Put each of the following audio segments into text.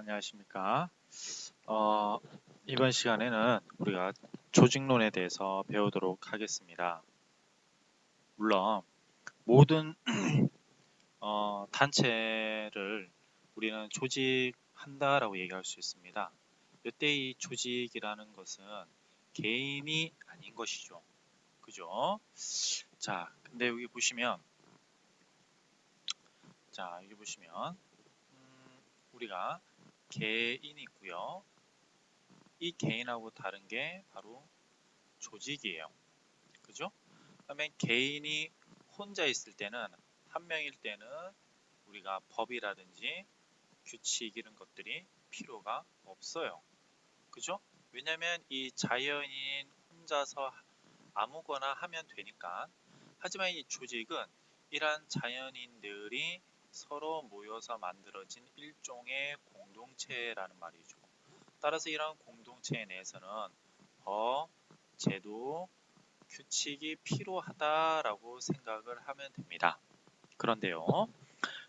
안녕하십니까. 이번 시간에는 우리가 조직론에 대해서 배우도록 하겠습니다. 물론 모든 단체를 우리는 조직한다라고 얘기할 수 있습니다. 이때 이 조직이라는 것은 개인이 아닌 것이죠. 그죠? 자, 근데 여기 보시면 우리가 개인이 있고요. 이 개인하고 다른 게 바로 조직이에요. 그죠? 그다음에 개인이 혼자 있을 때는, 한 명일 때는 우리가 법이라든지 규칙 이런 것들이 필요가 없어요. 그죠? 왜냐면 이 자연인 혼자서 아무거나 하면 되니까. 하지만 이 조직은 이러한 자연인들이 서로 모여서 만들어진 일종의 공동체라는 말이죠. 따라서 이러한 공동체 내에서는 법, 제도, 규칙이 필요하다라고 생각을 하면 됩니다. 그런데요.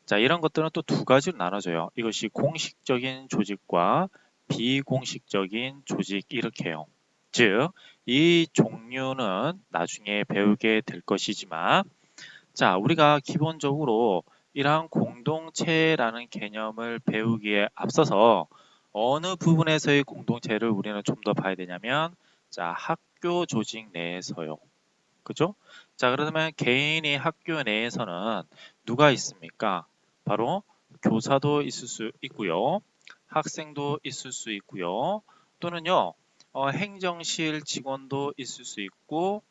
자, 이런 것들은 또 두 가지로 나눠져요. 이것이 공식적인 조직과 비공식적인 조직 이렇게요. 즉, 이 종류는 나중에 배우게 될 것이지만, 자, 우리가 기본적으로 이러한 공동체라는 개념을 배우기에 앞서서 어느 부분에서의 공동체를 우리는 좀 더 봐야 되냐면, 자, 학교 조직 내에서요. 그죠? 자, 그러면 개인이 학교 내에서는 누가 있습니까? 바로 교사도 있을 수 있고요. 학생도 있을 수 있고요. 또는요, 행정실 직원도 있을 수 있고,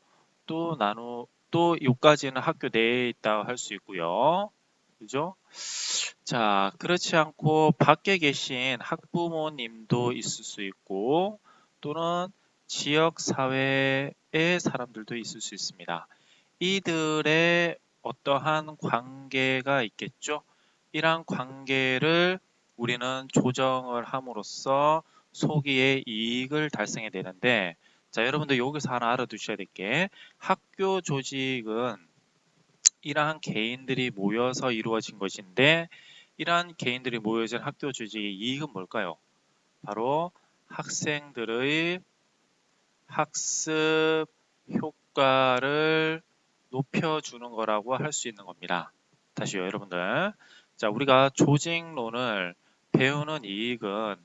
또 요까지는 학교 내에 있다고 할 수 있고요. 그죠? 자, 그렇지 않고 밖에 계신 학부모님도 있을 수 있고, 또는 지역 사회의 사람들도 있을 수 있습니다. 이들의 어떠한 관계가 있겠죠? 이러한 관계를 우리는 조정을 함으로써 소기의 이익을 달성해야 되는데, 자, 여러분들 여기서 하나 알아두셔야 될 게, 학교 조직은 이러한 개인들이 모여서 이루어진 것인데, 이러한 개인들이 모여진 학교 조직의 이익은 뭘까요? 바로 학생들의 학습 효과를 높여주는 거라고 할 수 있는 겁니다. 다시요, 여러분들. 자, 우리가 조직론을 배우는 이익은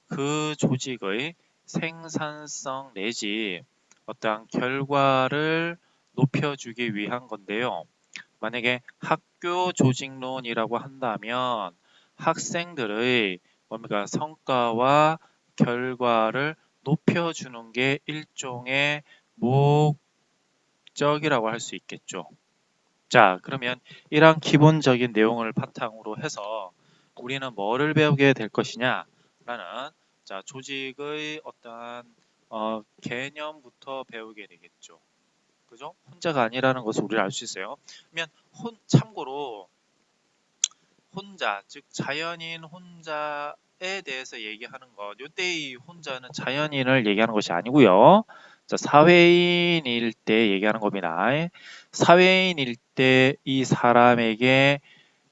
그 조직의 생산성 내지 어떠한 결과를 높여주기 위한 건데요. 만약에 학교 조직론이라고 한다면 학생들의 뭡니까 성과와 결과를 높여주는 게 일종의 목적이라고 할 수 있겠죠. 자, 그러면 이러한 기본적인 내용을 바탕으로 해서 우리는 뭐를 배우게 될 것이냐라는, 자, 조직의 어떠한 개념부터 배우게 되겠죠. 그죠? 혼자가 아니라는 것을 우리가 알 수 있어요. 그러면 참고로 혼자, 즉 자연인 혼자에 대해서 얘기하는 것, 이때의 혼자는 자연인을 얘기하는 것이 아니고요. 자, 사회인일 때 얘기하는 겁니다. 사회인일 때 이 사람에게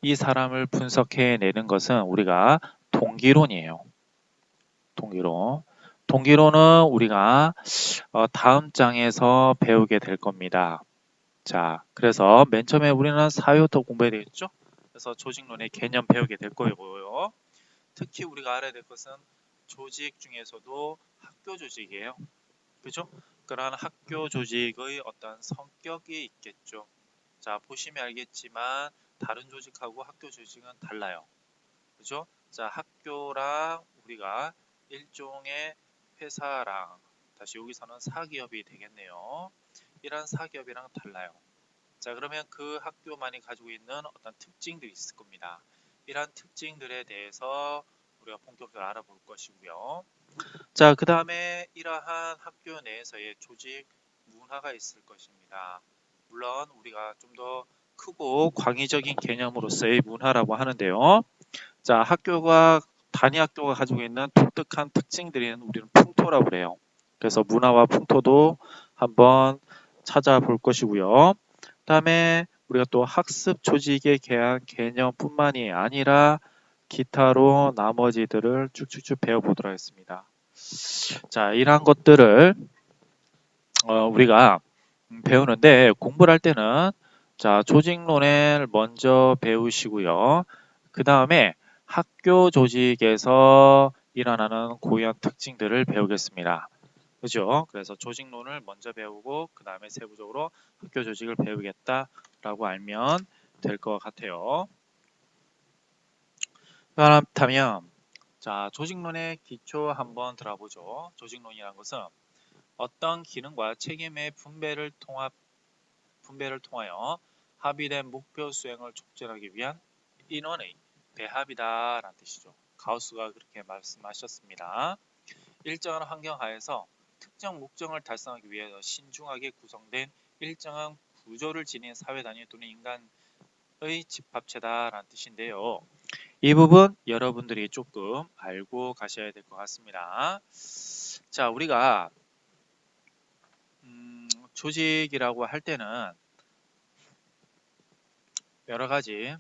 이 사람을 분석해내는 것은 우리가 동기론이에요. 동기론. 동기론은 우리가 다음 장에서 배우게 될 겁니다. 자, 그래서 맨 처음에 우리는 사회부터 공부해야 되겠죠? 그래서 조직론의 개념 배우게 될 거고요. 특히 우리가 알아야 될 것은 조직 중에서도 학교 조직이에요. 그죠? 그러한 학교 조직의 어떤 성격이 있겠죠. 자, 보시면 알겠지만 다른 조직하고 학교 조직은 달라요. 그죠? 자, 학교랑 우리가 일종의 회사랑, 다시 여기서는 사기업이 되겠네요. 이런 사기업이랑 달라요. 자, 그러면 그 학교만이 가지고 있는 어떤 특징들이 있을 겁니다. 이러한 특징들에 대해서 우리가 본격적으로 알아볼 것이고요. 자, 그 다음에 이러한 학교 내에서의 조직 문화가 있을 것입니다. 물론 우리가 좀 더 크고 광의적인 개념으로서의 문화라고 하는데요. 자, 단위 학교가 가지고 있는 독특한 특징들은 우리는 풍토라고 그래요. 그래서 문화와 풍토도 한번 찾아볼 것이고요. 다음에 우리가 또 학습 조직에 대한 개념뿐만이 아니라 기타로 나머지들을 쭉쭉쭉 배워보도록 하겠습니다. 자, 이러한 것들을 우리가 배우는데 공부를 할 때는 자, 조직론을 먼저 배우시고요. 그 다음에 학교 조직에서 일어나는 고유한 특징들을 배우겠습니다. 그죠? 그래서 조직론을 먼저 배우고 그 다음에 세부적으로 학교 조직을 배우겠다라고 알면 될 것 같아요. 그렇다면 자, 조직론의 기초 한번 들어보죠. 조직론이라는 것은 어떤 기능과 책임의 분배를 통하여 합의된 목표 수행을 촉진하기 위한 인원의 배합이다라는 뜻이죠. 가우스가 그렇게 말씀하셨습니다. 일정한 환경 하에서 특정 목적을 달성하기 위해서 신중하게 구성된 일정한 구조를 지닌 사회 단위 또는 인간의 집합체다라는 뜻인데요. 이 부분 여러분들이 조금 알고 가셔야 될 것 같습니다. 자, 우리가 조직이라고 할 때는 여러 가지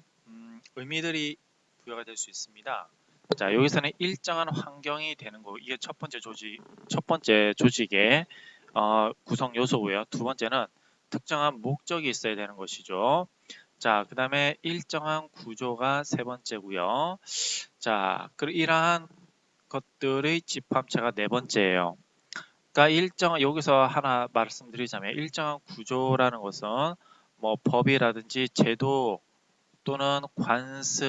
의미들이 부여가 될 수 있습니다. 자, 여기서는 일정한 환경이 되는 거, 이게 첫 번째 조직의 구성 요소고요. 두 번째는 특정한 목적이 있어야 되는 것이죠. 자, 그 다음에 일정한 구조가 세 번째고요. 자, 이러한 것들의 집합체가 네 번째예요. 그러니까 여기서 하나 말씀드리자면 일정한 구조라는 것은 뭐 법이라든지 제도 또는 관습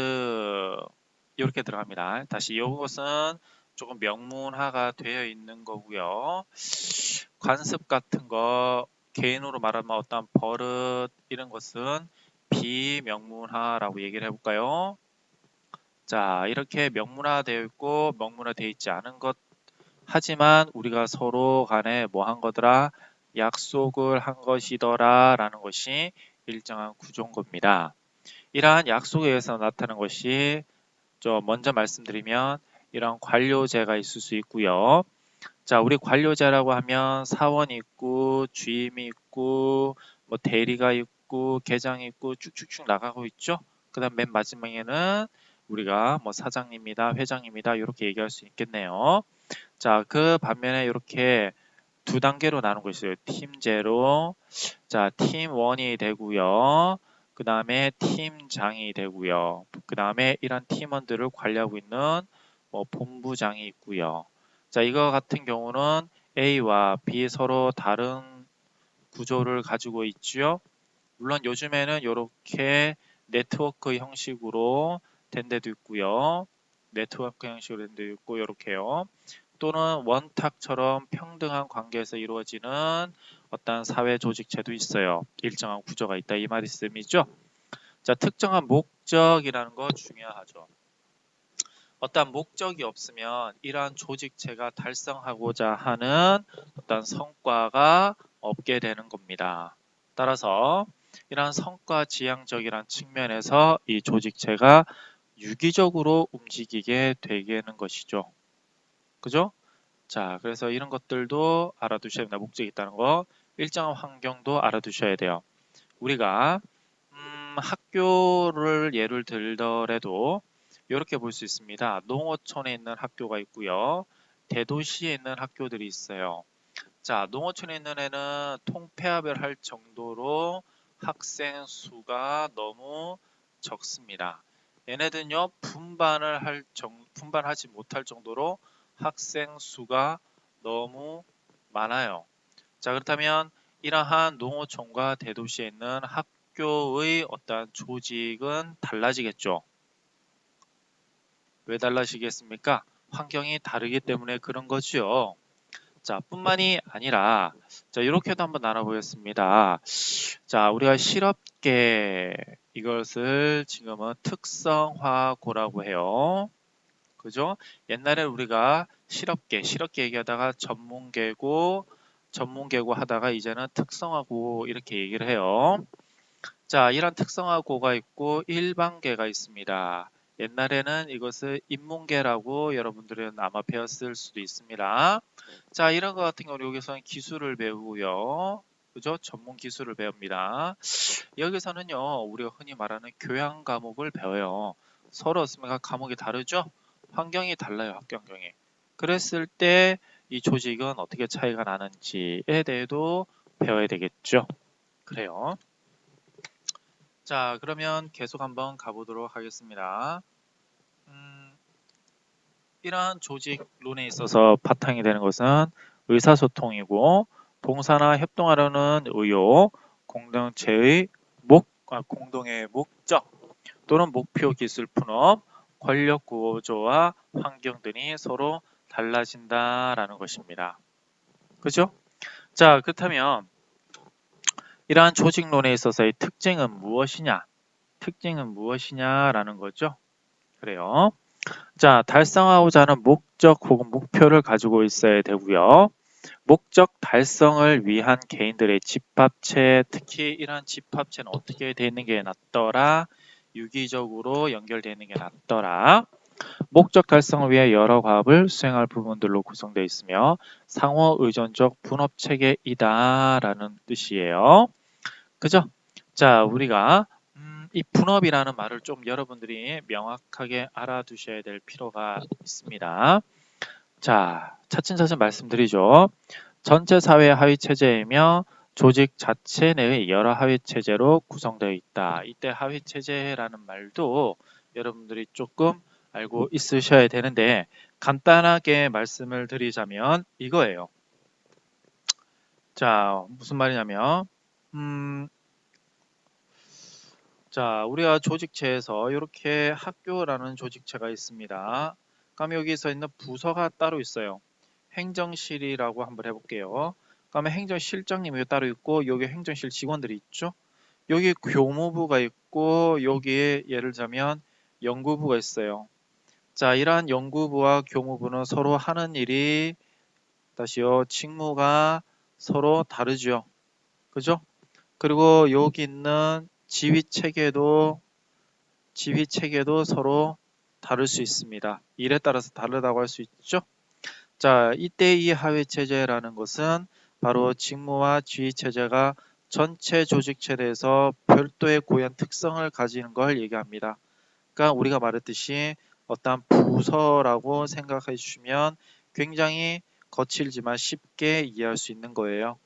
이렇게 들어갑니다. 다시 이것은 조금 명문화가 되어 있는 거고요. 관습 같은 거 개인으로 말하면 어떤 버릇 이런 것은 비명문화라고 얘기를 해볼까요? 자, 이렇게 명문화되어 있고 명문화되어 있지 않은 것 하지만 우리가 서로 간에 뭐 한 거더라? 약속을 한 것이더라 라는 것이 일정한 구조인 겁니다. 이러한 약속에 의해서 나타나는 것이 먼저 말씀드리면 이런 관료제가 있을 수 있고요. 자, 우리 관료제라고 하면 사원이 있고 주임이 있고 뭐 대리가 있고 계장이 있고 쭉쭉쭉 나가고 있죠. 그 다음 맨 마지막에는 우리가 뭐 사장님이다 회장님이다 이렇게 얘기할 수 있겠네요. 자, 그 반면에 이렇게 두 단계로 나눈 거 있어요. 팀제로. 자, 팀 1이 되고요. 그 다음에 팀장이 되고요. 그 다음에 이런 팀원들을 관리하고 있는 뭐 본부장이 있고요. 자, 이거 같은 경우는 A와 B 서로 다른 구조를 가지고 있죠. 물론 요즘에는 이렇게 네트워크 형식으로 된 데도 있고요. 네트워크 형식으로 된 데도 있고 이렇게요. 또는 원탁처럼 평등한 관계에서 이루어지는 어떤 사회 조직체도 있어요. 일정한 구조가 있다 이 말씀이죠. 자, 특정한 목적이라는 거 중요하죠. 어떤 목적이 없으면 이러한 조직체가 달성하고자 하는 어떤 성과가 없게 되는 겁니다. 따라서 이러한 성과 지향적이라는 측면에서 이 조직체가 유기적으로 움직이게 되는 것이죠. 그죠? 자, 그래서 이런 것들도 알아두셔야 됩니다. 목적이 있다는 거. 일정한 환경도 알아두셔야 돼요. 우리가 학교를 예를 들더라도 이렇게 볼 수 있습니다. 농어촌에 있는 학교가 있고요. 대도시에 있는 학교들이 있어요. 자, 농어촌에 있는 애는 통폐합을 할 정도로 학생 수가 너무 적습니다. 얘네들은요, 분반하지 못할 정도로 학생 수가 너무 많아요. 자, 그렇다면 이러한 농어촌과 대도시에 있는 학교의 어떤 조직은 달라지겠죠. 왜 달라지겠습니까? 환경이 다르기 때문에 그런 거죠. 자, 뿐만이 아니라 자, 이렇게도 한번 나눠보겠습니다. 자, 우리가 실업계 이것을 지금은 특성화고라고 해요. 그죠? 옛날에 우리가 실업계 얘기하다가 전문계고 하다가 이제는 특성화고 이렇게 얘기를 해요. 자, 이런 특성화고가 있고 일반계가 있습니다. 옛날에는 이것을 인문계라고 여러분들은 아마 배웠을 수도 있습니다. 자, 이런 것 같은 경우 여기서는 기술을 배우고요. 그죠? 전문 기술을 배웁니다. 여기서는요, 우리가 흔히 말하는 교양 과목을 배워요. 서로 어떻습니까? 과목이 다르죠? 환경이 달라요, 학교 환경이. 그랬을 때 이 조직은 어떻게 차이가 나는지에 대해도 배워야 되겠죠? 그래요. 자, 그러면 계속 한번 가보도록 하겠습니다. 이러한 조직론에 있어서 바탕이 되는 것은 의사소통이고 봉사나 협동하려는 의욕, 공동체의 공동의 목적 또는 목표 기술 분업, 권력 구조와 환경 등이 서로 달라진다라는 것입니다. 그죠? 자, 그렇다면 이러한 조직론에 있어서의 특징은 무엇이냐? 특징은 무엇이냐라는 거죠. 그래요. 자, 달성하고자 하는 목적 혹은 목표를 가지고 있어야 되고요. 목적 달성을 위한 개인들의 집합체, 특히 이러한 집합체는 어떻게 되어 있는 게 낫더라? 유기적으로 연결되어 있는 게 낫더라. 목적 달성을 위해 여러 과업을 수행할 부분들로 구성되어 있으며 상호 의존적 분업 체계이다라는 뜻이에요. 그죠? 자, 우리가 이 분업이라는 말을 좀 여러분들이 명확하게 알아두셔야 될 필요가 있습니다. 자, 차츰차츰 말씀드리죠. 전체 사회 하위 체제이며 조직 자체 내의 여러 하위 체제로 구성되어 있다. 이때 하위 체제라는 말도 여러분들이 조금 알고 있으셔야 되는데 간단하게 말씀을 드리자면 이거예요. 자, 무슨 말이냐면 자, 우리가 조직체에서 이렇게 학교라는 조직체가 있습니다. 그럼 여기 서 있는 부서가 따로 있어요. 행정실이라고 한번 해볼게요. 그러면 행정실장님이 따로 있고 여기 행정실 직원들이 있죠. 여기 교무부가 있고 여기에 예를 들자면 연구부가 있어요. 자, 이러한 연구부와 교무부는 서로 하는 일이 다시요 직무가 서로 다르죠. 그죠? 그리고 여기 있는 지휘체계도 서로 다를 수 있습니다. 일에 따라서 다르다고 할 수 있죠. 자, 이때 이 하위체제라는 것은 바로 직무와 지휘체제가 전체 조직체내에서 별도의 고유한 특성을 가지는 걸 얘기합니다. 그러니까 우리가 말했듯이 어떤 부서라고 생각해 주시면 굉장히 거칠지만 쉽게 이해할 수 있는 거예요.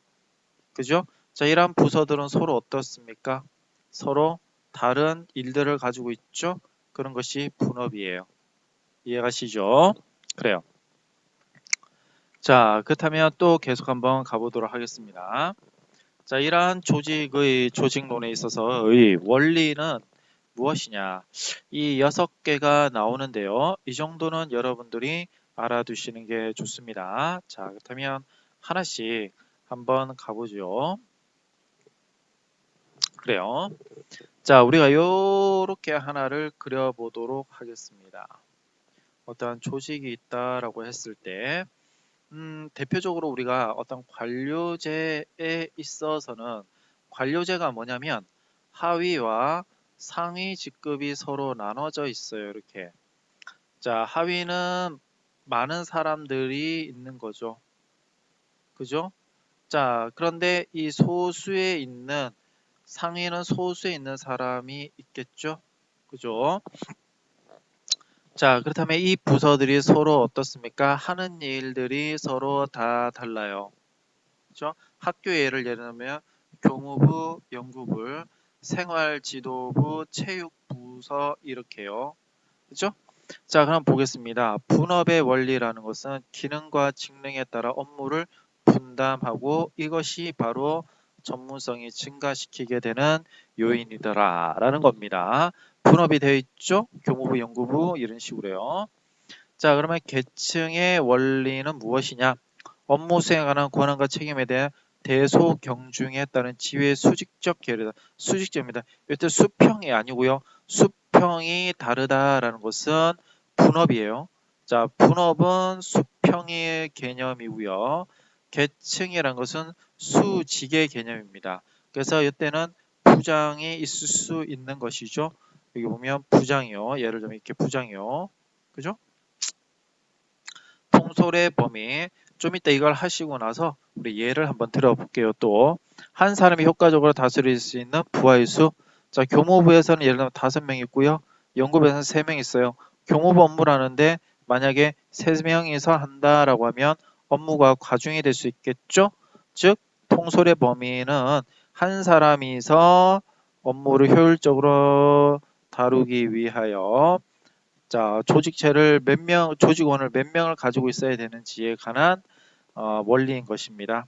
그죠? 자, 이러한 부서들은 서로 어떻습니까? 서로 다른 일들을 가지고 있죠? 그런 것이 분업이에요. 이해가시죠? 그래요. 자, 그렇다면 또 계속 한번 가보도록 하겠습니다. 자, 이러한 조직론에 있어서의 원리는 무엇이냐? 이 6개가 나오는데요. 이 정도는 여러분들이 알아두시는 게 좋습니다. 자, 그렇다면 하나씩 한번 가보죠. 그래요. 자, 우리가 요렇게 하나를 그려보도록 하겠습니다. 어떠한 조직이 있다라고 했을 때 대표적으로 우리가 어떤 관료제에 있어서는 관료제가 뭐냐면 하위와 상위 직급이 서로 나눠져 있어요. 이렇게. 자, 하위는 많은 사람들이 있는 거죠. 그죠? 자, 그런데 이 소수에 있는 상위는 소수에 있는 사람이 있겠죠? 그죠? 자, 그렇다면 이 부서들이 서로 어떻습니까? 하는 일들이 서로 다 달라요. 그죠? 학교 예를 들면 교무부, 연구부, 생활지도부, 체육부서 이렇게요. 그죠? 자, 그럼 보겠습니다. 분업의 원리라는 것은 기능과 직능에 따라 업무를 분담하고 이것이 바로 전문성이 증가시키게 되는 요인이더라 라는 겁니다. 분업이 되어 있죠? 교무부, 연구부 이런 식으로요. 자, 그러면 계층의 원리는 무엇이냐? 업무 수행하는 권한과 책임에 대한 대소경중에 따른 지위의 수직적 계류다. 수직적입니다. 이때 수평이 아니고요. 수평이 다르다라는 것은 분업이에요. 자, 분업은 수평의 개념이고요. 계층이라는 것은 수직의 개념입니다. 그래서 이때는 부장이 있을 수 있는 것이죠. 여기 보면 부장이요. 예를 들면 이렇게 부장이요. 그죠? 통솔의 범위. 좀 이따 이걸 하시고 나서 우리 예를 한번 들어볼게요. 또 한 사람이 효과적으로 다스릴 수 있는 부하의 수. 자, 교무부에서는 예를 들면 5명 있고요. 연구부에서는 3명 있어요. 교무부 업무를 하는데 만약에 3명이서 한다라고 하면 업무가 과중이 될 수 있겠죠? 즉 통솔의 범위는 한 사람이서 업무를 효율적으로 다루기 위하여 조직체를 조직원을 몇 명을 가지고 있어야 되는지에 관한 원리인 것입니다.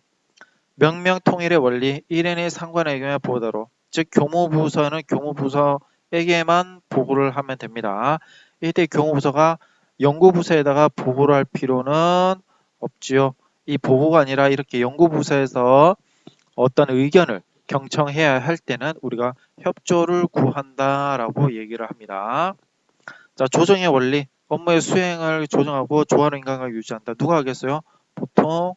명령 통일의 원리 1인의 상관에게만 보도록 즉 교무부서는 교무부서에게만 보고를 하면 됩니다. 이때 교무부서가 연구부서에다가 보고를 할 필요는 없지요. 이 보고가 아니라 이렇게 연구부서에서 어떤 의견을 경청해야 할 때는 우리가 협조를 구한다라고 얘기를 합니다. 조정의 원리 업무의 수행을 조정하고 조화는 인간관계를 유지한다. 누가 하겠어요? 보통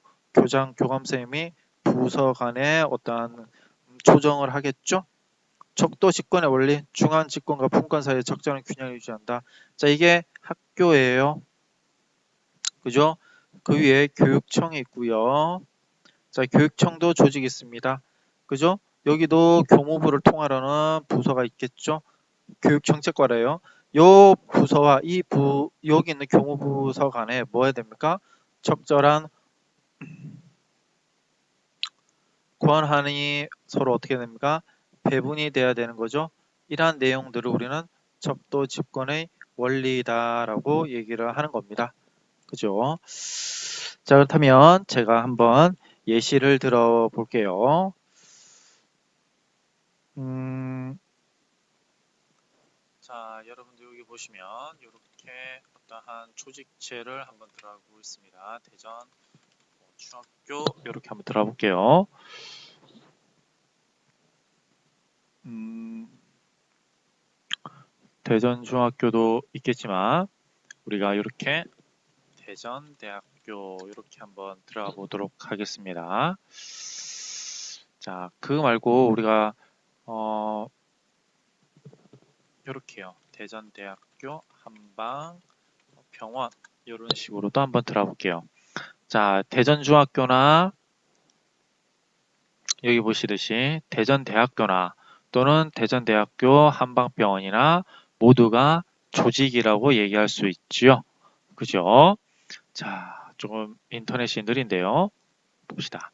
교감선생님이 부서 간에 어떠한 조정을 하겠죠. 적도 직권의 원리 중앙 직권과 분권 사이의 적절한 균형을 유지한다. 이게 학교예요. 그죠? 그 위에 교육청이 있고요. 교육청도 조직이 있습니다. 그죠? 여기도 교무부를 통하려는 부서가 있겠죠. 교육정책과래요. 요 부서와 여기 있는 교무부서 간에 뭐 해야 됩니까? 적절한 권한이 서로 어떻게 됩니까? 배분이 돼야 되는 거죠. 이러한 내용들을 우리는 적도 집권의 원리다라고 얘기를 하는 겁니다. 그죠? 그렇다면 제가 한번 예시를 들어볼게요. 여러분들 여기 보시면 이렇게 어떠한 조직체를 한번 들어가고 있습니다. 대전 중학교 이렇게 한번 들어볼게요. 대전 중학교도 있겠지만 우리가 이렇게 대전대학교 이렇게 한번 들어가 보도록 하겠습니다. 그거 말고 우리가 이렇게요. 대전대학교 한방병원 이런 식으로도 한번 들어볼게요. 대전중학교나 여기 보시듯이 대전대학교나 또는 대전대학교 한방병원이나 모두가 조직이라고 얘기할 수 있지요. 그죠? 조금 인터넷이 느린데요. 봅시다.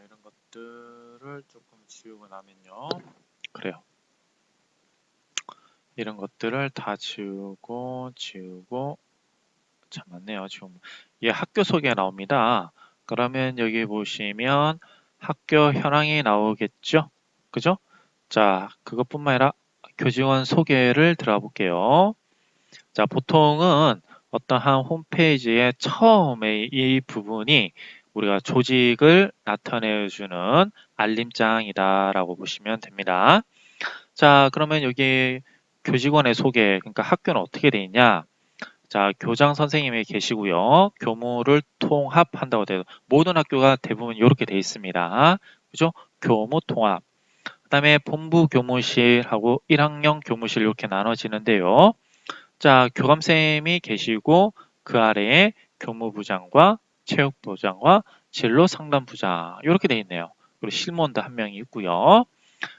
이런 것들을 조금 지우고 나면요. 그래요. 이런 것들을 다 지우고 맞네요. 지금 학교 소개 나옵니다. 그러면 여기 보시면 학교 현황이 나오겠죠? 그죠? 그것뿐만 아니라 교직원 소개를 들어가 볼게요. 보통은 어떠한 홈페이지의 처음에 이 부분이 우리가 조직을 나타내주는 알림장이다라고 보시면 됩니다. 그러면 여기 교직원의 소개, 그러니까 학교는 어떻게 되어 있냐? 교장 선생님이 계시고요. 교무를 통합한다고 돼요. 모든 학교가 대부분 이렇게 되어 있습니다. 그죠? 교무 통합. 그 다음에 본부 교무실하고 1학년 교무실 이렇게 나눠지는데요. 교감쌤이 계시고 그 아래에 교무부장과 체육부장과 진로 상담부장 이렇게 되어 있네요. 그리고 실무원도 한 명이 있고요.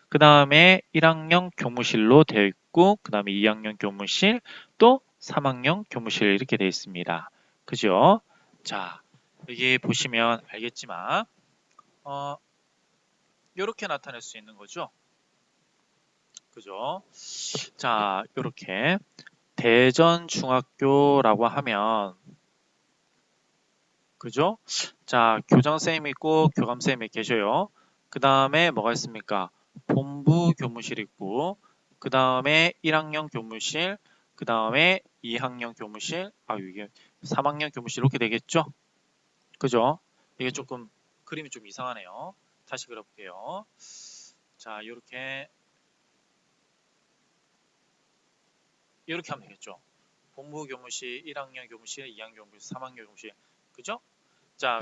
그 다음에 1학년 교무실로 되어 있고 그 다음에 2학년 교무실 또 3학년 교무실 이렇게 되어 있습니다. 그죠? 여기 보시면 알겠지만 이렇게 나타낼 수 있는 거죠. 그죠? 이렇게 대전중학교라고 하면 그죠? 교장선생님이 있고 교감선생님이 계셔요. 그 다음에 뭐가 있습니까? 본부 교무실 있고 그 다음에 1학년 교무실 그 다음에 2학년 교무실 이게 3학년 교무실 이렇게 되겠죠? 그죠? 이게 조금 그림이 좀 이상하네요. 다시 그려볼게요. 이렇게 하면 되겠죠. 본부 교무실, 1학년 교무실, 2학년 교무실, 3학년 교무실. 그죠?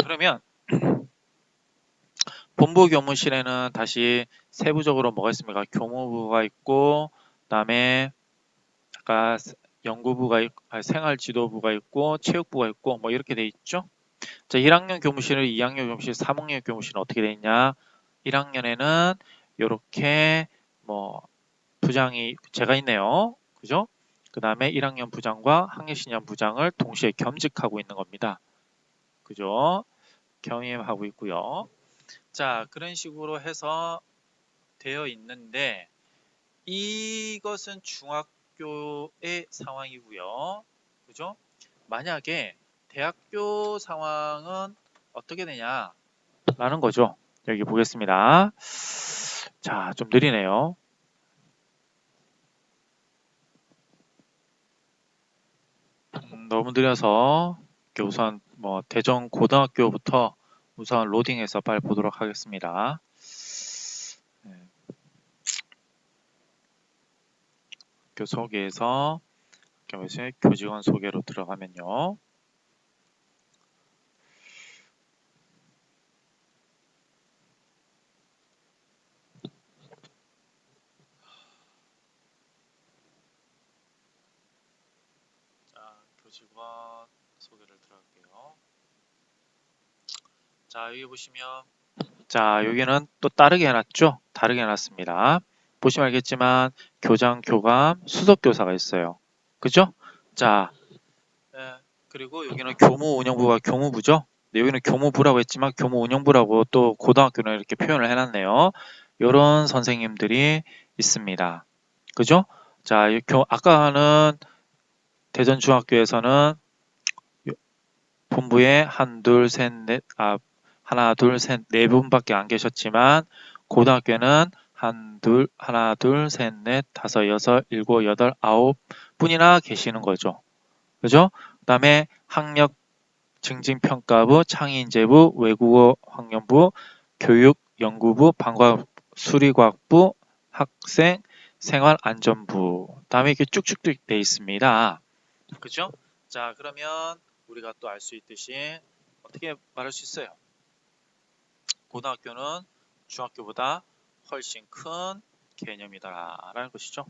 그러면 본부 교무실에는 다시 세부적으로 뭐가 있습니까? 교무부가 있고 그다음에 아까 연구부가 있고 생활지도부가 있고 체육부가 있고 뭐 이렇게 돼 있죠? 자, 1학년 교무실을 2학년 교무실, 3학년 교무실은 어떻게 되어 있냐? 1학년에는 이렇게 뭐 부장이 제가 있네요. 그죠? 그 다음에 1학년 부장과 학예신년 부장을 동시에 겸직하고 있는 겁니다. 그죠? 겸임하고 있고요. 자, 그런 식으로 해서 되어 있는데 이것은 중학교의 상황이고요. 그죠? 만약에 대학교 상황은 어떻게 되냐라는 거죠. 여기 보겠습니다. 자, 좀 느리네요. 너무 느려서 우선 뭐 대전 고등학교부터 우선 로딩해서 빨리 보도록 하겠습니다. 네. 학교 소개에서 교직원 소개로 들어가면요. 자, 교직원 소개를 들어갈게요. 자, 여기 보시면 자, 여기는 또 다르게 해놨죠? 다르게 해놨습니다. 보시면 알겠지만 교장, 교감, 수석교사가 있어요. 그죠? 자, 그리고 여기는 교무운영부가 교무부죠? 네, 여기는 교무부라고 했지만 교무운영부라고 또 고등학교는 이렇게 표현을 해놨네요. 이런 선생님들이 있습니다. 그죠? 자, 아까는 대전중학교에서는 본부에 한, 둘, 셋, 넷, 하나, 둘, 셋, 네 분밖에 안 계셨지만 고등학교는 하나, 둘, 셋, 넷, 다섯, 여섯, 일곱, 여덟, 아홉 분이나 계시는 거죠. 그죠? 그 다음에 학력 증진평가부, 창의인재부, 외국어 학년부, 교육연구부, 방과후 수리과학부, 학생 생활안전부. 다음에 이렇게 쭉쭉 돼 있습니다. 그죠? 자, 그러면 우리가 또 알 수 있듯이 어떻게 말할 수 있어요? 고등학교는 중학교보다 훨씬 큰 개념이다라는 것이죠.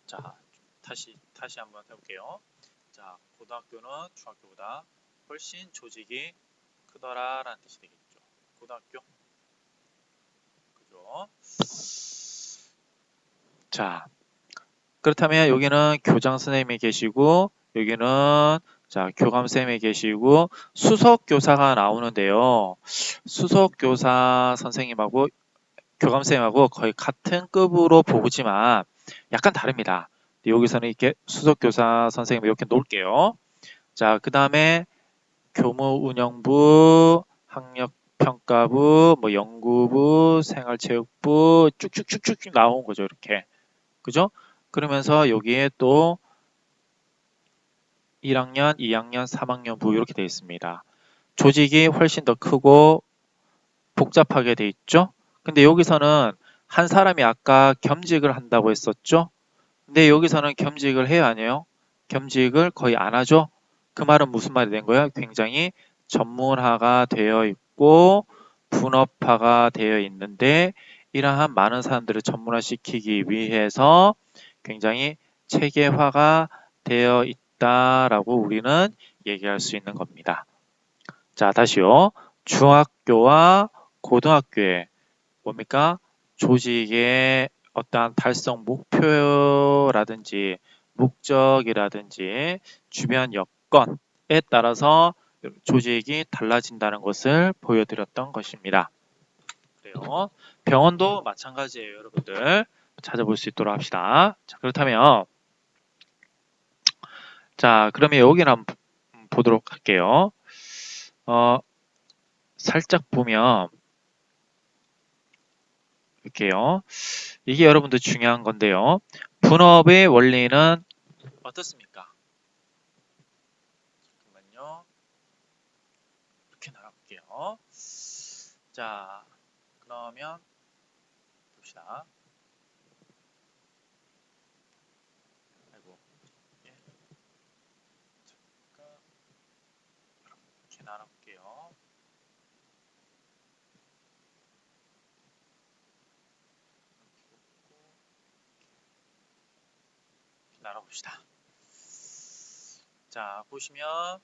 자, 다시 한번 해볼게요. 자, 고등학교는 중학교보다 훨씬 조직이 크더라라는 뜻이 되겠죠. 고등학교. 그죠? 자, 그렇다면 여기는 교장 선생님이 계시고 여기는 자, 교감 선생님이 계시고 수석 교사가 나오는데요. 수석 교사 선생님하고 교감 선생님하고 거의 같은 급으로 보지만 약간 다릅니다. 여기서는 이렇게 수석 교사 선생님 이렇게 놓을게요. 자, 그 다음에 교무운영부, 학력평가부, 뭐 연구부, 생활체육부 쭉쭉쭉쭉 나온 거죠. 이렇게. 그죠? 그러면서 여기에 또 1학년, 2학년, 3학년부 이렇게 되어 있습니다. 조직이 훨씬 더 크고 복잡하게 되어 있죠? 근데 여기서는 한 사람이 아까 겸직을 한다고 했었죠? 근데 여기서는 겸직을 해요, 안 해요? 겸직을 거의 안 하죠? 그 말은 무슨 말이 된 거예요? 굉장히 전문화가 되어 있고 분업화가 되어 있는데 이러한 많은 사람들을 전문화시키기 위해서 굉장히 체계화가 되어 있다라고 우리는 얘기할 수 있는 겁니다. 자, 다시요. 중학교와 고등학교의 뭡니까? 조직의 어떠한 달성 목표라든지 목적이라든지 주변 여건에 따라서 조직이 달라진다는 것을 보여드렸던 것입니다. 그래요. 병원도 마찬가지예요, 여러분들. 찾아볼 수 있도록 합시다. 자, 그렇다면 자, 그러면 여기를 한번 보도록 할게요. 살짝 보면 이렇게요. 이게 여러분들 중요한 건데요. 분업의 원리는 어떻습니까? 잠깐만요. 이렇게 나갈게요. 자, 그러면 봅시다. 아이고, 예, 잠깐 이렇게 나눠볼게요. 이렇게 나눠봅시다. 자, 보시면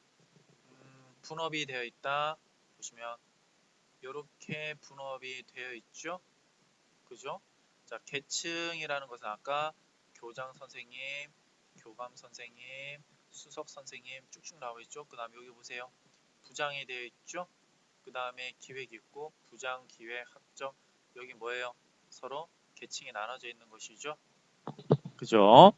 분업이 되어 있다. 보시면 이렇게 분업이 되어 있죠. 그죠? 자, 계층이라는 것은 아까 교장 선생님, 교감 선생님, 수석 선생님 쭉쭉 나와 있죠. 그 다음에 여기 보세요. 부장이 되어 있죠. 그 다음에 기획이 있고 부장, 기획, 학점. 여기 뭐예요? 서로 계층이 나눠져 있는 것이죠. 그죠?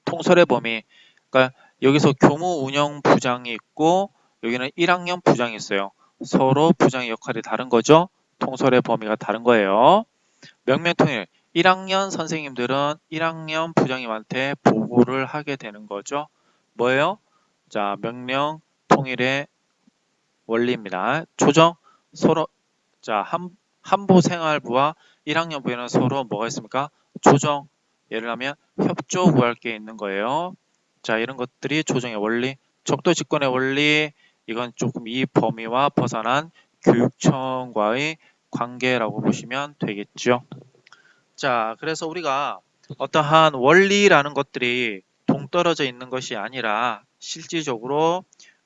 통솔의 범위. 그러니까 여기서 교무 운영 부장이 있고 여기는 1학년 부장이 있어요. 서로 부장의 역할이 다른 거죠. 통솔의 범위가 다른 거예요. 명명통일. 1학년 선생님들은 1학년 부장님한테 보고를 하게 되는 거죠. 뭐예요? 자, 명령 통일의 원리입니다. 조정 서로 자, 한보생활부와 1학년부에는 서로 뭐가 있습니까? 조정. 예를 들면 협조 구할 게 있는 거예요. 자, 이런 것들이 조정의 원리, 적도 직권의 원리. 이건 조금 이 범위와 벗어난 교육청과의 관계라고 보시면 되겠죠. 자, 그래서 우리가 어떠한 원리라는 것들이 동떨어져 있는 것이 아니라 실질적으로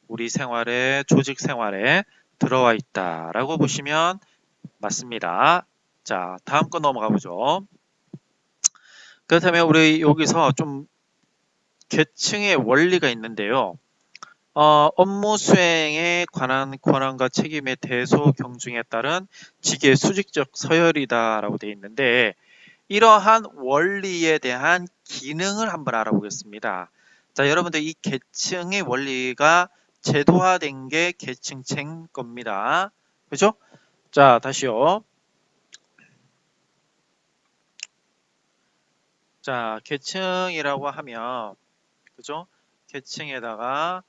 우리 생활에, 조직 생활에 들어와 있다라고 보시면 맞습니다. 자, 다음 거 넘어가 보죠. 그렇다면 우리 여기서 좀 계층의 원리가 있는데요. 업무 수행에 관한 권한과 책임의 대소 경중에 따른 직의 수직적 서열이다라고 되어 있는데 이러한 원리에 대한 기능을 한번 알아보겠습니다. 자, 여러분들 이 계층의 원리가 제도화된 게 계층체인 겁니다. 그죠? 자, 다시요. 자, 계층이라고 하면 그죠? 계층에다가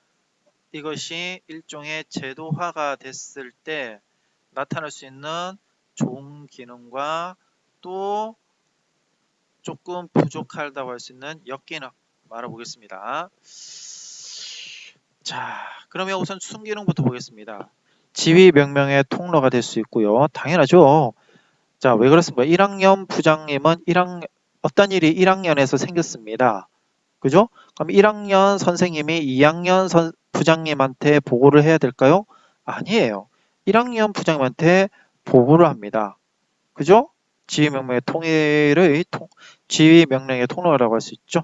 이것이 일종의 제도화가 됐을 때 나타날 수 있는 좋은 기능과 또 조금 부족하다고 할 수 있는 역기능 알아보겠습니다. 자, 그러면 우선 순기능부터 보겠습니다. 지휘 명령의 통로가 될 수 있고요. 당연하죠. 자, 왜 그렇습니까? 1학년 부장님은 어떤 일이 1학년에서 생겼습니다. 그죠? 그럼 1학년 선생님이 2학년 부장님한테 보고를 해야 될까요? 아니에요. 1학년 부장님한테 보고를 합니다. 그죠? 지휘명령의 지휘명령의 통로라고 할 수 있죠.